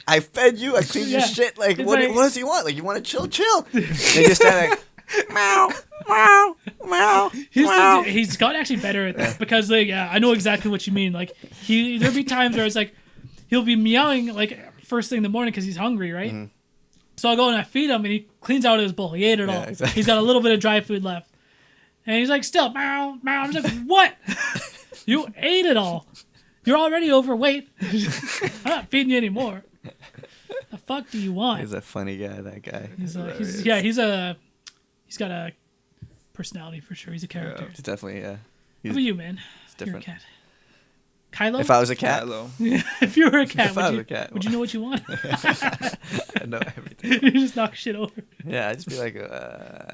I fed you. I cleaned your Yeah. shit. Like It's what? like- What does he want? Like you want to chill? They just stand like meow meow meow meow. He's got actually better at that because like, yeah, I know exactly what you mean. Like there'll be times where it's like he'll be meowing like first thing in the morning because he's hungry, right? Mm-hmm. So I go and I feed him and he cleans out his bowl. He ate it Yeah, all. exactly. He's got a little bit of dry food left, and he's like still meow meow. I'm just like, what? You ate it all. You're already overweight. I'm not feeding you anymore. The fuck do you want? He's a funny guy. That guy. He's hilarious. got a personality for sure. He's a character. He's definitely How about you, man? It's different. You're a cat. Kylo? If I was a cat, Hello. If you were a cat, If I was a cat, would you know what you want? I know everything. You just knock shit over. Yeah, I'd just be like,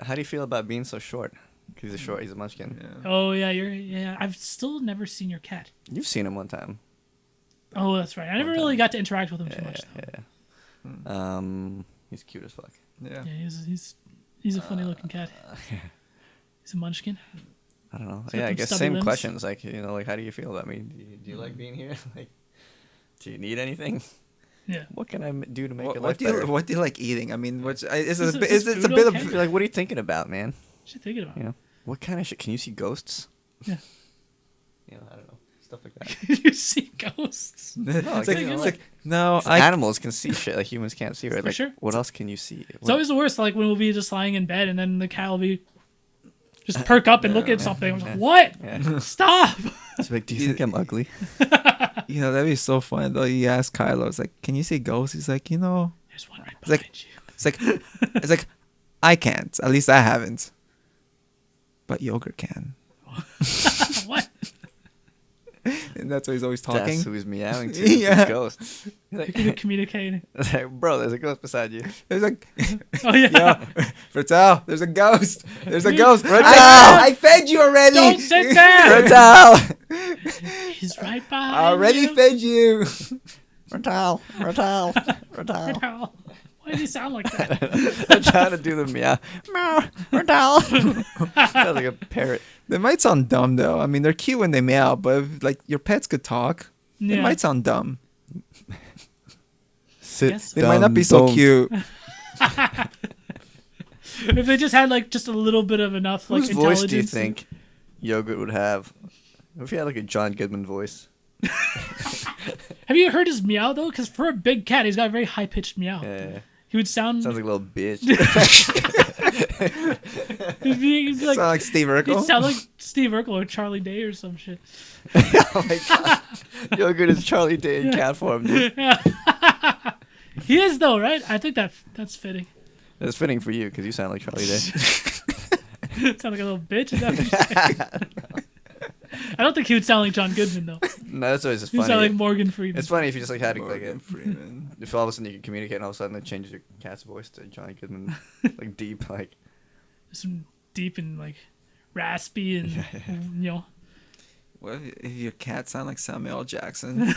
how do you feel about being so short? 'Cause he's a short. He's a munchkin. Yeah. Oh yeah, I've still never seen your cat. You've seen him one time. Oh, that's right. I never really got to interact with him too much. Though. Yeah. He's cute as fuck. Yeah. Yeah, he's a funny looking cat. He's a munchkin. I don't know. He's got Yeah, I them guess stubby same limbs. questions. Like, like, how do you feel about me? Do you like being here? Like, do you need anything? Yeah. What can I do to make What, your what life do you better? what do you like eating? I mean, it's Is a, this it's a food bit okay? of You're like, what are you thinking about, man? What you thinking about? You know, what kind of shit? Can you see ghosts? Yeah. You know, I don't know, stuff like that. You see ghosts. it's like, like, you know, it's like- like no, 'Cause I animals can see shit like humans can't see, right? For Like, sure. what else can you see? It's always the worst. Like when we'll be just lying in bed and then the cat will be just perk up and look at something. I'm like, what? Yeah. Stop. It's like, do you think I'm ugly? that'd be so funny though. You ask Kylo, it's like, can you see ghosts? He's like, There's one right It's like- behind you. it's like, I can't. At least I haven't. But yogurt can. What? And that's why he's always talking. That's who he's meowing to. Yeah. Yeah. Ghost. He's You're like, gonna communicating. bro, there's a ghost beside you. It's like, Oh yeah. yo, Retel, there's a ghost. There's a Dude, ghost. Retel! I fed you already. Don't sit there. Retel! He's right behind I already you. fed you. Retel! Retel! Retel! Retel. Why does he sound like that? I'm trying to do the meow. Meow! Retel! Sounds like a parrot. They might sound dumb though. I mean, they're cute when they meow, but if, like your pets could talk, they Yeah. might sound dumb. Sit Yes. They might not be so don't. cute. If they just had like just a little bit of enough like Whose intelligence. voice do you think Yogurt would have? What if he had like a John Goodman voice? Have you heard his meow though? Because for a big cat, he's got a very high pitched meow. Yeah. He would sound. Sounds like a little bitch. he'd be like, Sound like Steve he'd Urkel. sound like Steve Urkel or Charlie Day or some shit. Oh my god. Yogurt is Charlie Day in Yeah. cat form, dude. He is though, right? I think that's fitting. It's fitting for you because you sound like Charlie Day. Sound like a little bitch. Is that what you're saying? I don't think he would sound like John Goodman though. No, that's always just He would funny. sound like Morgan Freeman. It's funny if you just like had like Morgan Freeman. if all of a sudden you can communicate and all of a sudden it changes your cat's voice to Johnny Goodman, like deep, like Some deep and like raspy and you know. What if your cat sound like Samuel L. Jackson?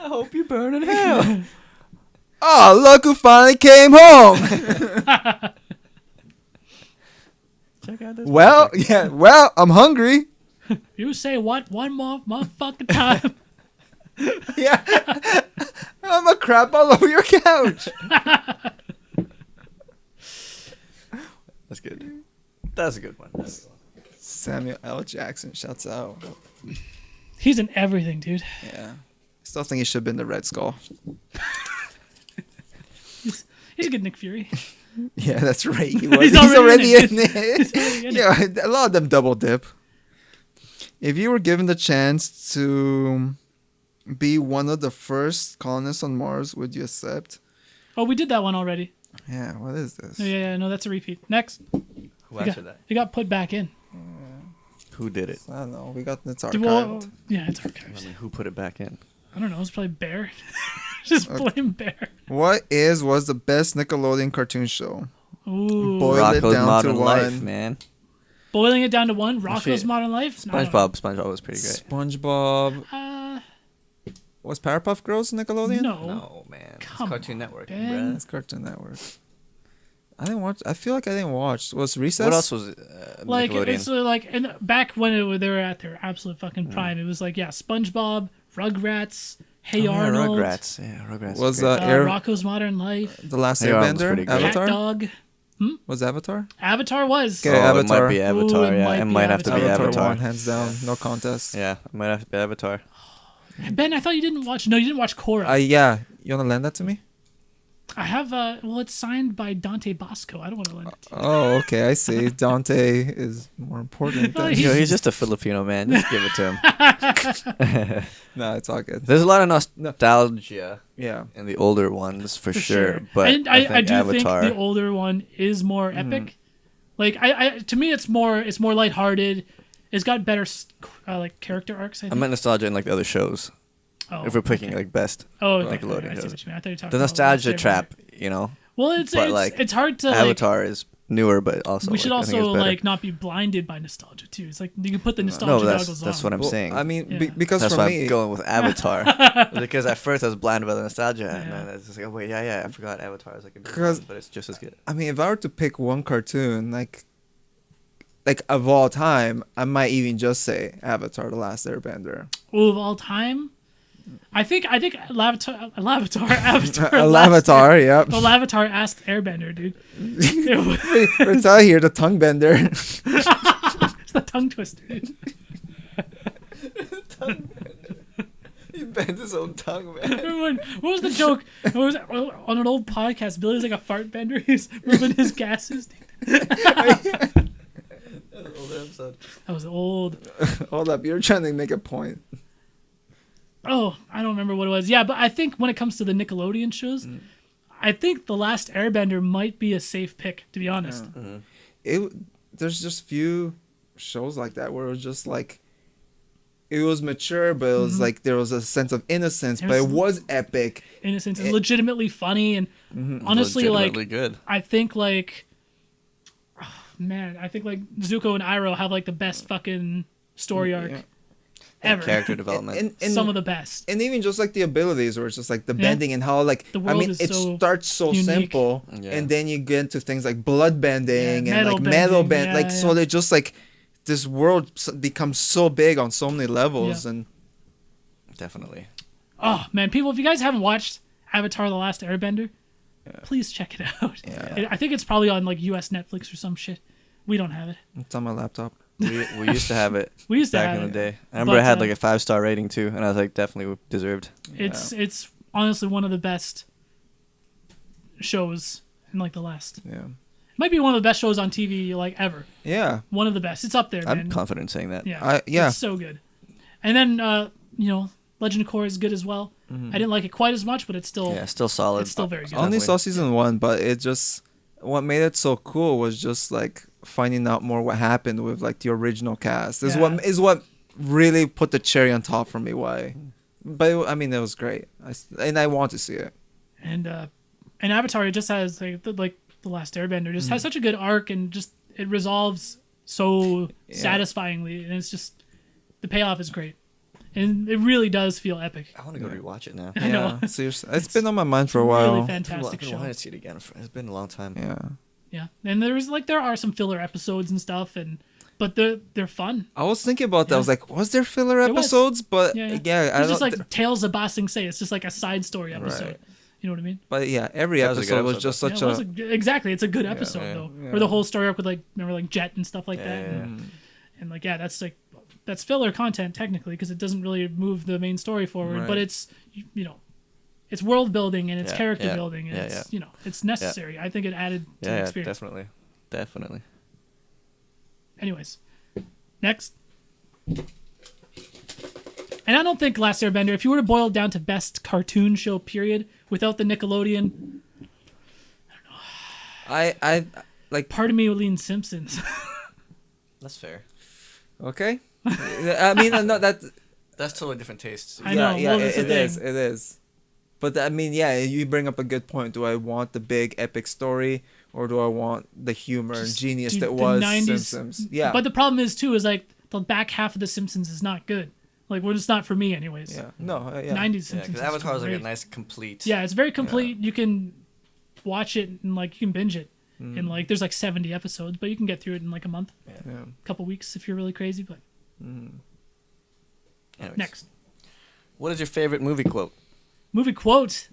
I hope you burn in hell. Oh, look who finally came home. Check out this. Well, yeah. Well, I'm hungry. You say what one more motherfucking time? Yeah. I'm a crap all over your couch. That's good. That's a good one. That's a good one. Samuel L. Jackson shouts out. He's in everything, dude. Yeah. Still think he should have been the Red Skull. He's a good Nick Fury. Yeah, that's right. He was. He's He's already already in in it. He's already in it. Yeah, a lot of them double dip. If you were given the chance to be one of the first colonists on Mars, would you accept? Oh, we did that one already. Yeah, what is this? Yeah, no, that's a repeat. Next, Who answered that? it got put back in. Who did it? I don't know. We got it's Well, archived. yeah, it's I archives. mean, who put it back in? I don't know. It's probably Bear. Just blame Bear. What was the best Nickelodeon cartoon show? Ooh. Boil it Rocko's down to Modern Life, one. man. Boiling it down to one. Rocko's shit. Modern Life. No, I don't SpongeBob was pretty great. SpongeBob. know. Was Powerpuff Girls Nickelodeon? No. No, man. It's Come Cartoon on, Network, Ben. bruh. It's Cartoon Network. I didn't watch. I feel like I didn't watch. Was Recess? What else was Like Nickelodeon? it's like and back when they were at their absolute fucking prime. It was like SpongeBob, Rugrats, Hey Oh, yeah, Arnold, Rugrats. Yeah, Rugrats. Was, great. Air- Rocko's Modern Life, The Last Hey Arnold's Airbender? pretty good. Cat Avatar? Dog. Was Avatar? Avatar was. Okay. Oh, it Avatar. might be Avatar. Ooh, it yeah, might it be might have to be Avatar Avatar. won, hands down. No contest. Yeah, it might have to be Avatar. Ben, I thought you didn't watch. No, you didn't watch Korra. Yeah. You want to lend that to me? I have. Well, it's signed by Dante Bosco. I don't want to lend it to you. Oh, okay. I see. Dante is more important Oh, than... You know, he's just a Filipino man. Just give it to him. No, it's all good. There's a lot of nostalgia Yeah. in the older ones for, For sure, but and I think do Avatar. think the older one is more epic. Like I to me, it's more lighthearted. It's got better like character arcs. I I think. meant nostalgia in like the other shows. Oh, If we're picking okay. like best, Oh, Nickelodeon okay. I see does. what you mean. I thought you were talking the about nostalgia Last trap, Airbender. you know. Well, it's but, like, it's hard to like. Avatar is newer, but also We should like, I think also it's better. like not be blinded by nostalgia too. It's like you can put the No, nostalgia that's goggles on. what I'm Well, saying. I mean, Yeah. because That's for why me... I'm going with Avatar. Because at first I was blinded by the nostalgia, and Yeah. then it's just like, oh wait, yeah, I forgot Avatar is like a big 'Cause- one, but it's just as good. I mean, if I were to pick one cartoon, like... like of all time, I might even just say Avatar: The Last Airbender. Ooh, of all time, I think Avatar, A Last Lavatar, yep. The Lavatar asked Airbender, dude. Retel here, the tongue bender. It's the tongue twister, dude. He bent his own tongue, man. Remember what was the joke? It was on an old podcast. Billy was like a fart bender. He's moving his gases. That was an older episode. That was old. Hold up, you're trying to make a point. Oh, I don't remember what it was. Yeah, but I think when it comes to the Nickelodeon shows, I think The Last Airbender might be a safe pick, to be honest. There's just few shows like that where it was just like it was mature, but it was like there was a sense of innocence, but it was epic. Innocence and legitimately funny, and honestly, Legitimately like good. I think like, oh, man, I think like Zuko and Iroh have like the best fucking story arc ever. Character development. And Some of the best. And even just like the abilities, where it's just like the bending and how like The I world mean, is it so starts so unique. simple, Yeah. and then you get into things like blood bending Yeah, and metal like metal bending, bend, like so they just like this world becomes so big on so many levels, and Definitely. Oh man, people, if you guys haven't watched Avatar: The Last Airbender, please check it out. Yeah. I think it's probably on like U.S. Netflix or some shit. We don't have it. it's on my laptop. We used to have it. We used to back have in it. the day. I remember But, it had like a 5-star rating too, and I was like, definitely deserved. It's honestly one of the best shows in like the last. Yeah. It might be one of the best shows on TV like ever. Yeah. One of the best. It's up there, man. I'm confident in saying that. Yeah. Yeah. It's so good. And then Legend of Korra is good as well. I didn't like it quite as much, but it's still Yeah, still solid. It's still very good. I only Definitely. saw season 1, but it just what made it so cool was just like finding out more what happened with like the original cast. Is what really put the cherry on top for me. Why? But I mean, it was great. I want to see it. And Avatar, it just has like the Last Airbender just has such a good arc, and just it resolves so satisfyingly, and it's just the payoff is great, and it really does feel epic. I want to go rewatch it now. I know. Yeah, seriously, it's been on my mind for a while. Really I've fantastic been show. wanting to see it again. It's been a long time. Yeah. Yeah, and there are some filler episodes and stuff, but they're fun. I was thinking about that. I was like, was there filler There was. episodes? But Yeah, I it's just don't. like Tales of Ba Sing Se. It's just like a side story episode. Right. You know what I mean? But yeah, every That was a good episode was episode, just Yeah, such it was a. exactly. It's a good episode yeah, though, yeah. where the whole story arc with like remember like Jet and stuff like that, Yeah. and like that's filler content technically because it doesn't really move the main story forward, but Right. it's it's world building and it's Yeah, character yeah, building and yeah, it's it's necessary. I think it added to the Yeah, experience. definitely. Anyways, next. And I don't think Last Airbender, if you were to boil it down to best cartoon show period without the Nickelodeon, I like. part of me would lean Simpsons. That's fair. Okay. I mean, no, that. That's totally different tastes. I know, Yeah, well, that's the it is. thing. It is. But I mean, yeah, you bring up a good point. Do I want the big epic story, or do I want the humor and genius Dude, that the was 90s Simpsons? Yeah. But the problem is too is like the back half of the Simpsons is not good. Like, well, it's not for me anyways. yeah. No. Yeah. 90s Yeah, Simpsons. because is Avatar is like a great. nice complete. Yeah, it's very complete. You can watch it and like you can binge it. Mm. And like there's like 70 episodes, but you can get through it in like a month, Yeah. a couple weeks if you're really crazy. But Anyways. next What is your favorite movie quote? movie quote.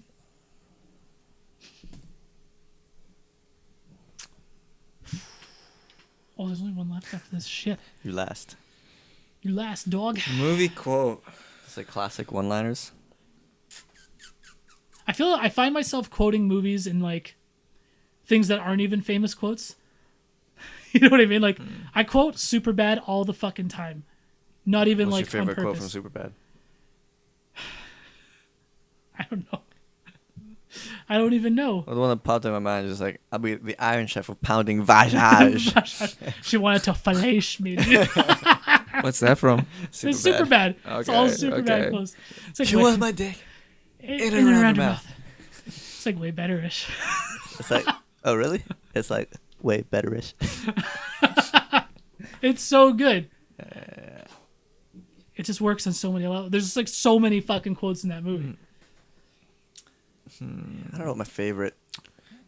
Oh, there's only one left after this shit. You last. You last dog. Movie quote. It's like classic one-liners. I find myself quoting movies in like things that aren't even famous quotes. You know what I mean? Like I quote Superbad all the fucking time. Not even What's like your on favorite quote purpose. from Superbad? I don't know. I don't even know. Well, the one that popped in my mind is like, I'll be the Iron Chef of pounding vajage. She wanted to fillet me. Dude. What's that from? It's super bad. It's all Okay, super bad okay. close. It's like She was my dick. in and and around around her her mouth. mouth. It's like way better-ish. It's like, oh really? It's like way betterish. It's so good. It just works on so many levels. There's just like so many fucking quotes in that movie. I don't know what my favorite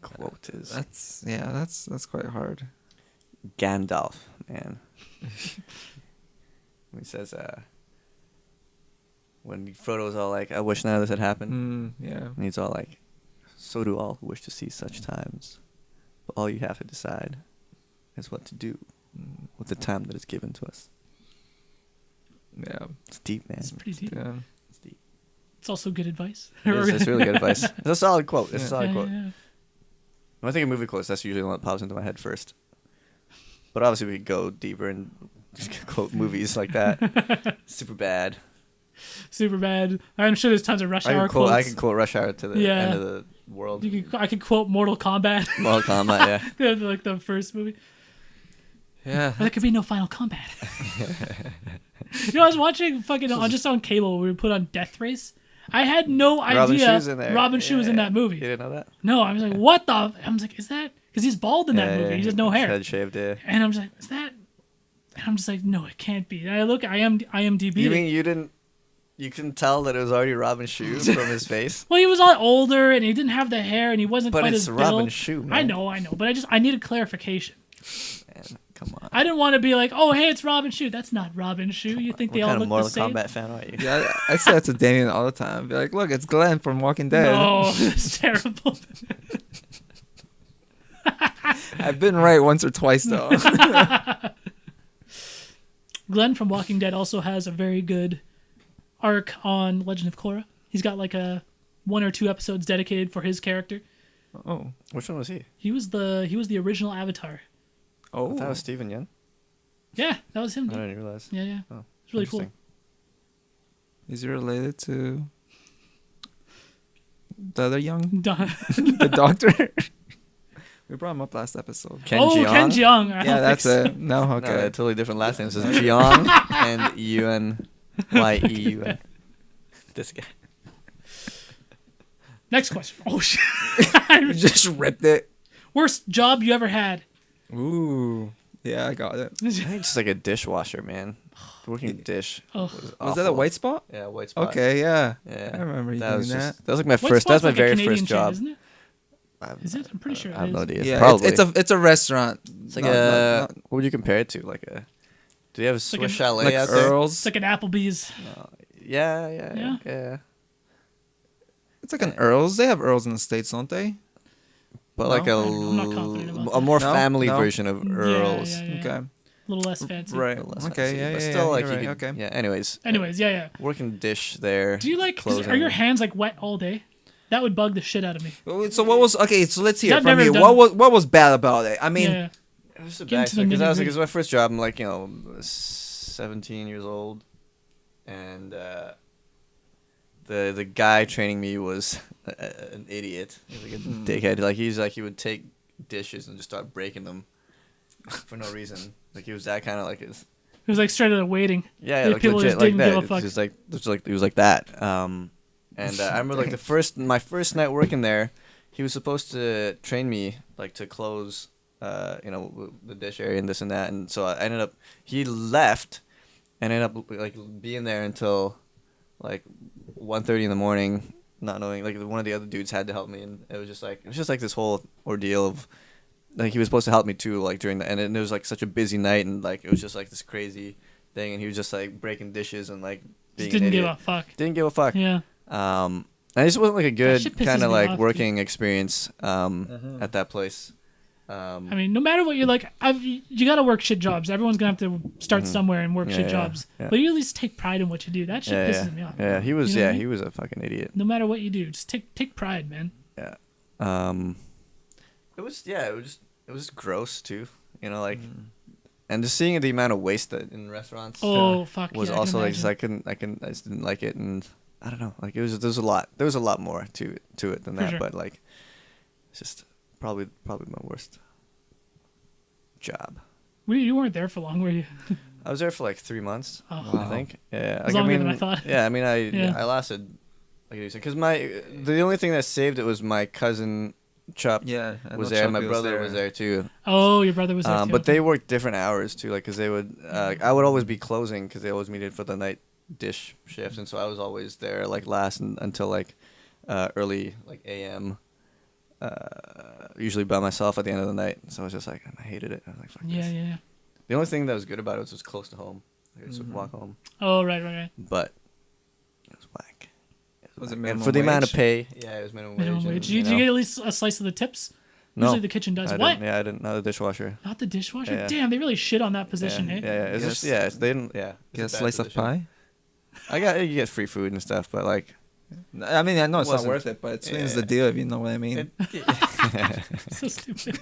quote is. That's quite hard. Gandalf, And he says, when Frodo's all like, I wish none of this had happened. Yeah. And he's all like, so do all who wish to see such times. But all you have to decide is what to do with the time that is given to us. Yeah. It's deep, man. It's pretty deep. Yeah. It's deep. It's also good advice. It's really good advice. It's a solid quote. It's a solid quote. Yeah. When I think of movie quotes, that's usually the one that pops into my head first. But obviously, we could go deeper and just quote movies like that. Super bad. Super bad. I'm sure there's tons of Rush Hour quotes. I can quote Rush Hour to the end of the world. I could quote Mortal Kombat. Mortal Kombat, yeah. Like the first movie. Yeah. There could be no Final Combat. I was watching fucking just on cable. We put on Death Race. I had no idea Robin Shou was in that movie. You didn't know that? No, I was like, what the? I was like, is that? Because he's bald in that movie. He has no hair. Head shaved, yeah. And I'm just like, is that? And I'm just like, no, it can't be. And I look, IMDb. You mean you didn't? You couldn't tell that it was already Robin Shou from his face? Well, he was a lot older, and he didn't have the hair, and he wasn't quite as built. But it's Robin Shou, man. I know, but I needed clarification. Man, come on. I didn't want to be like, oh, hey, it's Robin Shou. That's not Robin Shou. You think they all look the same? What kind of Mortal Kombat fan are you? Yeah, I say that to Damien all the time. Be like, look, it's Glenn from Walking Dead. No, that's terrible. I've been right once or twice, though. Glenn from Walking Dead also has a very good arc on Legend of Korra. He's got like a 1 or 2 episodes dedicated for his character. Oh. Which one was he? He was the original Avatar. Oh. That was Steven Yeun? Yeah, that was him. I Dude. didn't realize. Yeah. Oh, It's really cool. Is he related to the other young? Done. The doctor? We brought him up last episode. Ken Ken Jeong. Yeah, that's it. No, No, okay. they're totally different last names. It's Jeong and Yuen. This guy. Next question. Oh shit. You just ripped it. Worst job you ever had? Ooh. Yeah, I got it. I think just like a dishwasher, man. Working dish. Oh. Was that a white spot? Yeah, white spot. Okay, yeah. Yeah. I remember you doing that. That was like my White first. That was Spot's my like a very Canadian first chain, job. isn't it? Is it? I'm pretty sure I have it no is. idea. Yeah, Probably. it's a restaurant. It's like Not- what would you compare it to? Like a. Do you have a like Swiss an- Chalet like out there? Earl's. It's like an Applebee's. No. Yeah. It's like an Earl's. They have Earl's in the States, don't they? But like I'm not confident about a more No? family No? version of Earl's. Yeah. Okay. A little less fancy. Right. A little less Okay. fancy, Yeah. but Yeah. still, yeah, like you're you right. could, Okay. Yeah. Anyways. Anyways, yeah. Working dish there. Do you like? Closing. Are your hands like wet all day? That would bug the shit out of me. So what was okay? So let's hear I've from never you. done- What was bad about it? I mean, Yeah. It was a Get into the because nitty-gritty. it was my first job. I'm like 17 years old, and the guy training me was an idiot. He was like a dickhead. Like he would take dishes and just start breaking them for no reason. Like he was that kind of like his. It was like straight out of waiting. Yeah, Like, like people legit just like didn't that. give a fuck. It's just like he was like that. And I remember like my first night working there, he was supposed to train me like to close, the dish area and this and that. And so he left, and ended up like being there until like 1:30 in the morning, not knowing like one of the other dudes had to help me, and it was just like this whole ordeal of. Like he was supposed to help me too, like during and it was like such a busy night, and like it was just like this crazy thing, and he was just like breaking dishes and like being Just didn't an give idiot. a fuck. Didn't give a fuck. Yeah. And it just wasn't like a good shit pisses kind of me like off, working experience at that place. I mean, no matter what you're like, you got to work shit jobs. Everyone's gonna have to start somewhere and work shit jobs. yeah. But you at least take pride in what you do. That shit pisses me off. Yeah, he was You know what I mean? he was a fucking idiot. No matter what you do, just take pride, man. Yeah. It was just gross too. Like and just seeing the amount of waste that in restaurants Oh fuck. was yeah, also I like just can I just didn't like it, and I don't know, like there was a lot more to it than For that, sure. but like it's just probably my worst job. You weren't there for long, were you? I was there for like 3 months, Oh. I think. Yeah, It's longer than I thought. Yeah, I mean, Yeah. I lasted, like you said, because the only thing that saved it was my cousin Chup yeah. I was know there, and my Chucky brother was there too. Oh, your brother was there too. But they worked different hours too, like because they would. I would always be closing because they always needed for the night dish shifts, and so I was always there like last until like early like a.m. Usually by myself at the end of the night. So I was just like I hated it. I was like, fuck Yeah, this. yeah. The only thing that was good about it was close to home. I could just walk home. Oh, right. But it was whack. Was it And minimum for the amount of wage? pay, yeah, it was minimum, Minimum wage. wage. And, Did you get at least a slice of the tips? no, Usually the kitchen does. I What? didn't, yeah, I didn't. Not the dishwasher. Not the dishwasher? Yeah. Damn, they really shit on that position, yeah, hey? yeah, it's Yes. just yeah. They didn't. Yeah, Get a it's bad slice of position. pie. You get free food and stuff, but like I mean, I know it's not wasn't- worth it, but it swings yeah. the deal if you know what I mean. So stupid.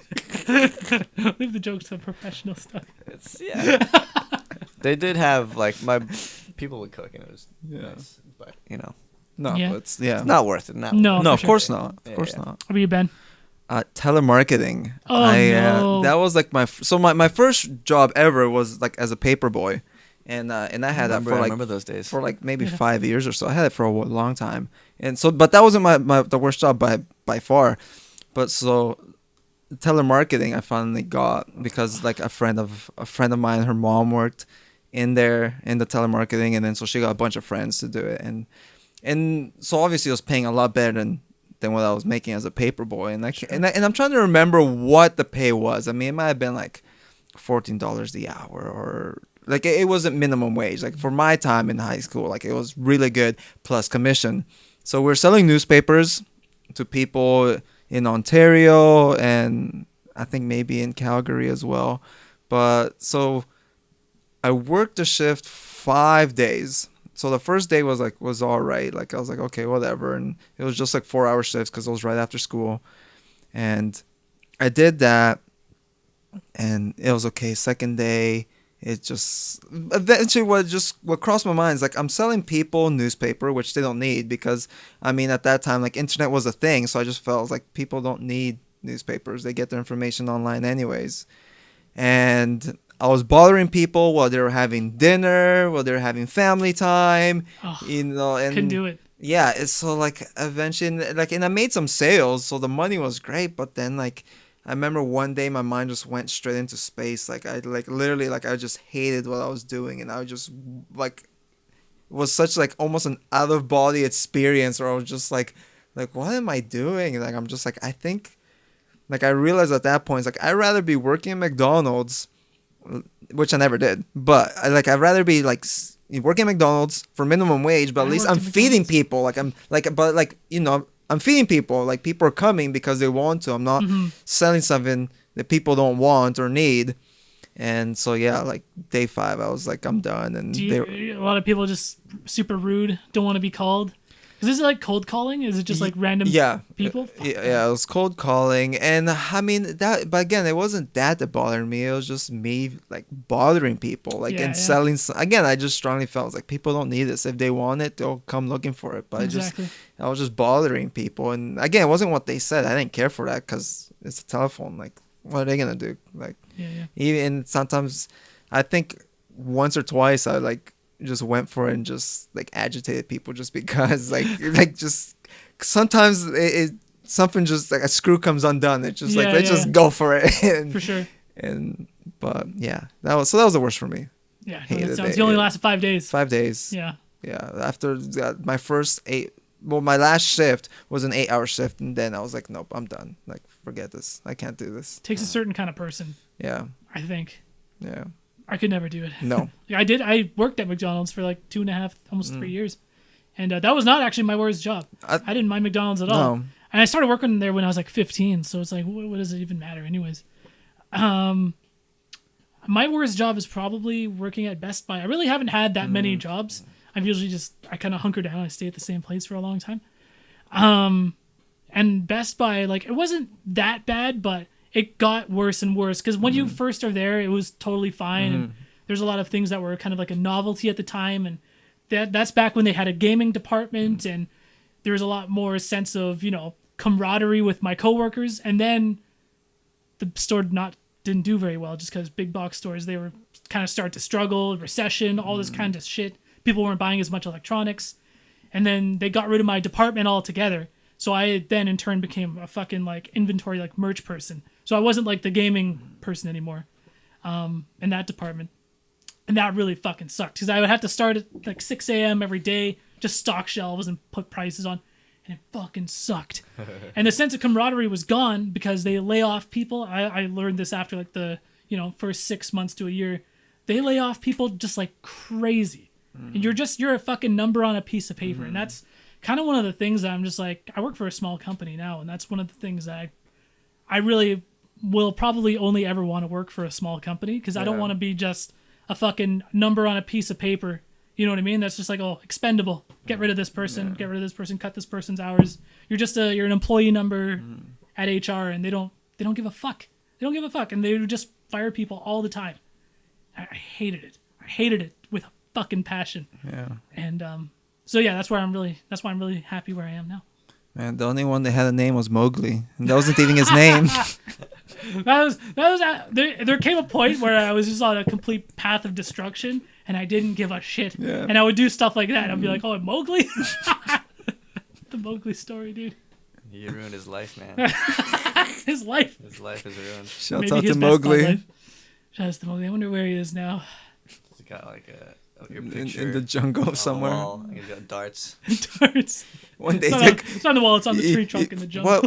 Leave the jokes to the professional stuff. it's They did have like my people would cook and it was nice, but No, Yeah. but it's, yeah. it's not worth it. Not No. worth No, for of sure. course not. Of Yeah, course yeah. not. What about you, Ben? Telemarketing. Oh, no. That was like my first job ever was like as a paper boy, and I had that for I like remember those days. for like maybe 5 years or so. I had it for a long time, and so but that wasn't the worst job by far. But so telemarketing I finally got because like a friend of mine, her mom worked in there in the telemarketing, and then so she got a bunch of friends to do it, and so obviously it was paying a lot better than what I was making as a paper boy, and and I'm trying to remember what the pay was. I mean, it might have been like $14 the hour, or like it wasn't minimum wage. Like for my time in high school, like it was really good plus commission. So we're selling newspapers to people in Ontario and I think maybe in Calgary as well. But so I worked the shift 5 days. So the first day was all right. Like I was like, okay, whatever. And it was just like 4-hour shifts because it was right after school. And I did that and it was okay. Second day, it just eventually what crossed my mind is like I'm selling people newspaper, which they don't need because I mean at that time like internet was a thing. So I just felt like people don't need newspapers. They get their information online anyways. And I was bothering people while they were having dinner, while they were having family time, Oh, and couldn't do it. yeah, it's so like eventually like and I made some sales, so the money was great, but then like I remember one day my mind just went straight into space. Like I like literally like I just hated what I was doing, and I just like it was such like almost an out of body experience where I was just like what am I doing? Like I'm just like I think like I realized at that point it's like I'd rather be working at McDonald's, which I never did, but I'd rather be like working at McDonald's for minimum wage, but at I least worked I'm at feeding McDonald's. people. Like I'm like, but like I'm feeding people. Like people are coming because they want to. I'm not selling something that people don't want or need. And so yeah, like day 5, I was like, I'm done. And A lot of people just super rude, don't want to be called. Is this like cold calling? Is it just like random people? Fuck that. Yeah, it was cold calling, and I mean that. But again, it wasn't that bothered me. It was just me like bothering people, like Yeah, and yeah. selling. Again, I just strongly felt like people don't need this. If they want it, they'll come looking for it. But Exactly. I was just bothering people, and again, it wasn't what they said. I didn't care for that because it's a telephone. Like, what are they gonna do? Like, Yeah. even sometimes, I think once or twice I like just went for it and just like agitated people just because like just sometimes it something just like a screw comes undone. It's just like let's just go for it. And, For sure. And but yeah, that was the worst for me. Yeah. No, Hated that sounds. it. You only lasted 5 days. 5 days. Yeah. Yeah. After my first 8. Well, my last shift was an 8-hour shift, and then I was like, nope, I'm done. Like, forget this. I can't do this. Takes a certain kind of person, Yeah. I think. Yeah. I could never do it. No. Yeah, I did. I worked at McDonald's for like 2.5, almost 3 years, and that was not actually my worst job. I didn't mind McDonald's at all. No. And I started working there when I was like 15, so it's like, what does it even matter, anyways? My worst job is probably working at Best Buy. I really haven't had that many jobs. I've usually I kind of hunker down. I stay at the same place for a long time. And Best Buy, like, it wasn't that bad, but it got worse and worse because when you first are there, it was totally fine. And there's a lot of things that were kind of like a novelty at the time, and that's back when they had a gaming department, and there was a lot more sense of camaraderie with my coworkers. And then the store didn't do very well just because big box stores, they were kind of start to struggle, recession, all this kind of shit. People weren't buying as much electronics, and then they got rid of my department altogether. So I then in turn became a fucking like inventory, like merch person. So I wasn't like the gaming person anymore in that department. And that really fucking sucked because I would have to start at like 6 a.m. every day, just stock shelves and put prices on. And it fucking sucked. And the sense of camaraderie was gone because they lay off people. I learned this after like the for 6 months to a year, they lay off people just like crazy. And you're a fucking number on a piece of paper. And that's kind of one of the things that I'm just like, I work for a small company now, and that's one of the things that I really will probably only ever want to work for a small company, because I don't want to be just a fucking number on a piece of paper. You know what I mean? That's just like, oh, expendable. Get rid of this person. Get rid of this person. Cut this person's hours. You're just you're an employee number at HR, and they don't give a fuck. They don't give a fuck, and they would just fire people all the time. I hated it. I hated it with a fucking passion. Yeah. And so yeah, that's why I'm really happy where I am now. Man, the only one that had a name was Mowgli, and that wasn't even his name. There came a point where I was just on a complete path of destruction, and I didn't give a shit. Yeah. And I would do stuff like that. I'd be like, oh, Mowgli? The Mowgli story, dude. You ruined his life, man. His life. His life is ruined. Shouts out to Mowgli. Shout out to Mowgli. I wonder where he is now. He's got like your in picture the jungle somewhere. Wall, and he's got darts. Darts. One day it's on the wall. It's on the tree trunk in the jungle.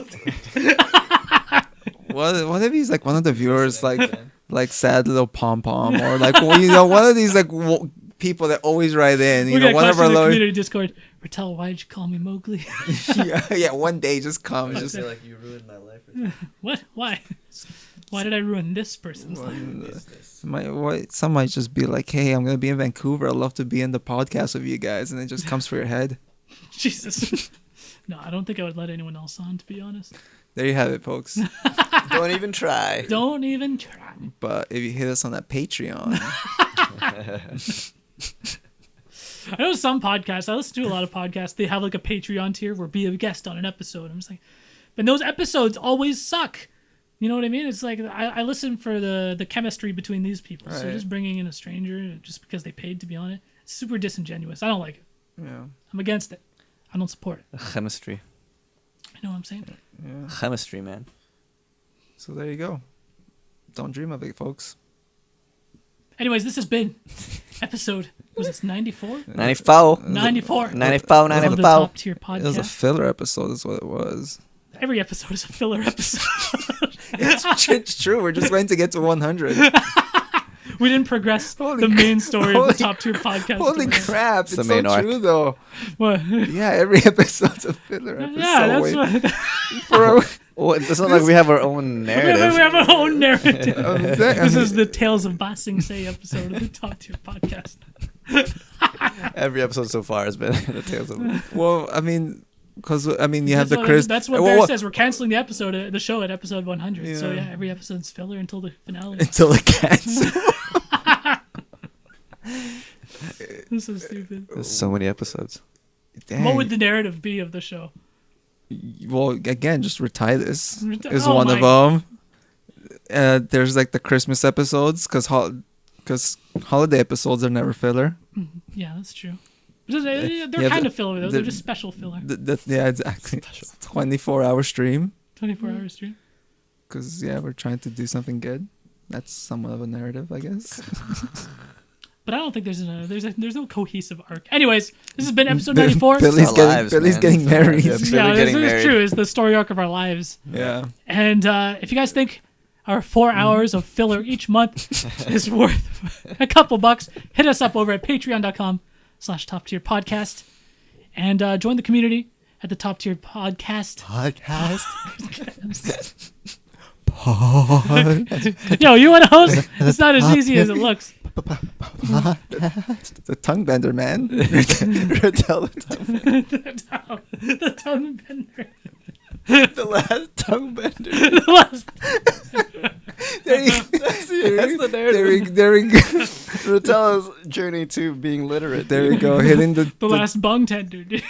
What if he's like one of the viewers, like sad little pom pom, or like one of these like people that always write in. One of our community Discord. Retel, why did you call me Mowgli? yeah. One day just comes. Just feel like you ruined my life. What? Why? Why did I ruin this person's life? Some might just be like, hey, I'm gonna be in Vancouver. I'd love to be in the podcast with you guys, and it just comes for your head. Jesus. No, I don't think I would let anyone else on, to be honest. There you have it, folks. Don't even try. Don't even try. But if you hit us on that Patreon. I know some podcasts, I listen to a lot of podcasts, they have like a Patreon tier where be a guest on an episode. I'm just like, but those episodes always suck. You know what I mean? It's like, I listen for the chemistry between these people. Right. So just bringing in a stranger just because they paid to be on it, it's super disingenuous. I don't like it. Yeah. I'm against it. I don't support it. Chemistry. You know what I'm saying? Yeah. Chemistry, man. So there you go. Don't dream of it, folks. Anyways, this has been episode, was this 94? 94. 94. 94. Of the Top Tier Podcast. It was a filler episode is what it was. Every episode is a filler episode. It's true. We're just going to get to 100. We didn't progress the main story of the Top Tier Podcast. Holy crap. It's so arc. true, though. What? Yeah, every episode's a filler episode. Yeah, that's what... Well, it's not like we have our own narrative. We have our own narrative. This is the Tales of Ba Sing Se episode of the Top Tier Podcast. Every episode so far has been the Tales of... Well, I mean... Because you have the Chris. That's what Bear says. We're canceling the show at episode 100. Yeah. So yeah, every episode's filler until the finale. Until the cancel. This is so stupid. There's so many episodes. Dang. What would the narrative be of the show? Well, again, just retire this is one of them. There's like the Christmas episodes because holiday episodes are never filler. Yeah, that's true. They're kind of filler though. They're just special filler. Yeah, exactly. 24-hour stream. 24-hour stream. Because we're trying to do something good. That's somewhat of a narrative, I guess. But I don't think there's no cohesive arc. Anyways, this has been episode 94. Billy's getting married. This is true. It's the story arc of our lives. Yeah. And if you guys think our 4 hours of filler each month is worth a couple bucks, hit us up over at patreon.com/Top Tier Podcast and join the community at the Top Tier Podcast. Yo, you want to host? It's not as easy as it looks. The tongue bender, man. Retel The tongue bender. The last tongue bender. That's the narrative. There we go. Retel's journey to being literate. There we go. Hitting the last bung tender, dude.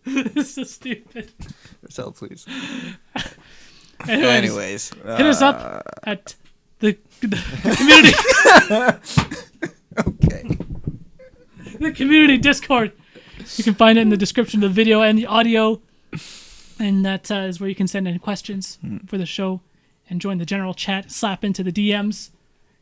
This is so stupid. Retel, please. Anyways, hit us up at the community. Okay. The community Discord. You can find it in the description of the video and the audio. And that is where you can send in questions for the show and join the general chat. Slap into the DMs.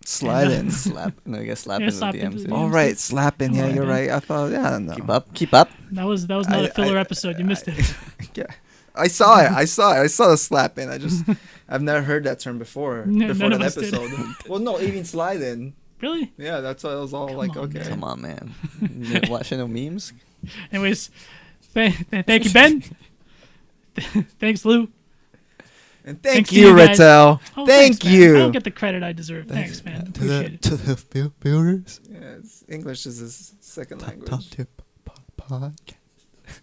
Slide in. Slap into the DMs. All right, slap in. Yeah, you're right. I thought, no. Keep up. That was not a filler episode. You missed it. Yeah. I saw it. I saw the slap in. I've never heard that term before. No, before none that of us did. episode. Well, no, even slide in. Really? Yeah, that's why I was all like, on, okay. Come on, man. You watching no memes? Anyways, thank you, Ben. Thanks, Lou. And Thanks thank to you, you guys. Retel. Oh, Thank thanks, man. you. I don't get the credit I deserve. Thanks, man. Appreciate it. To the builders. Yeah, English is his second language. Top tip podcast.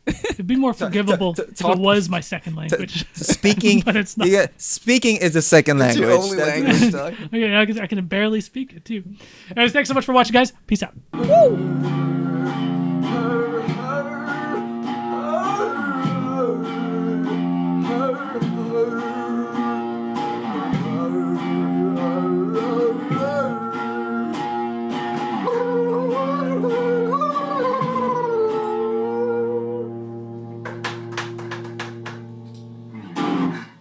It'd be more forgivable if it was my second language. Speaking, But it's not. Yeah, speaking is the second It's language. your only That's- language, dog. Okay, I can barely speak it too. Anyways, thanks so much for watching, guys. Peace out.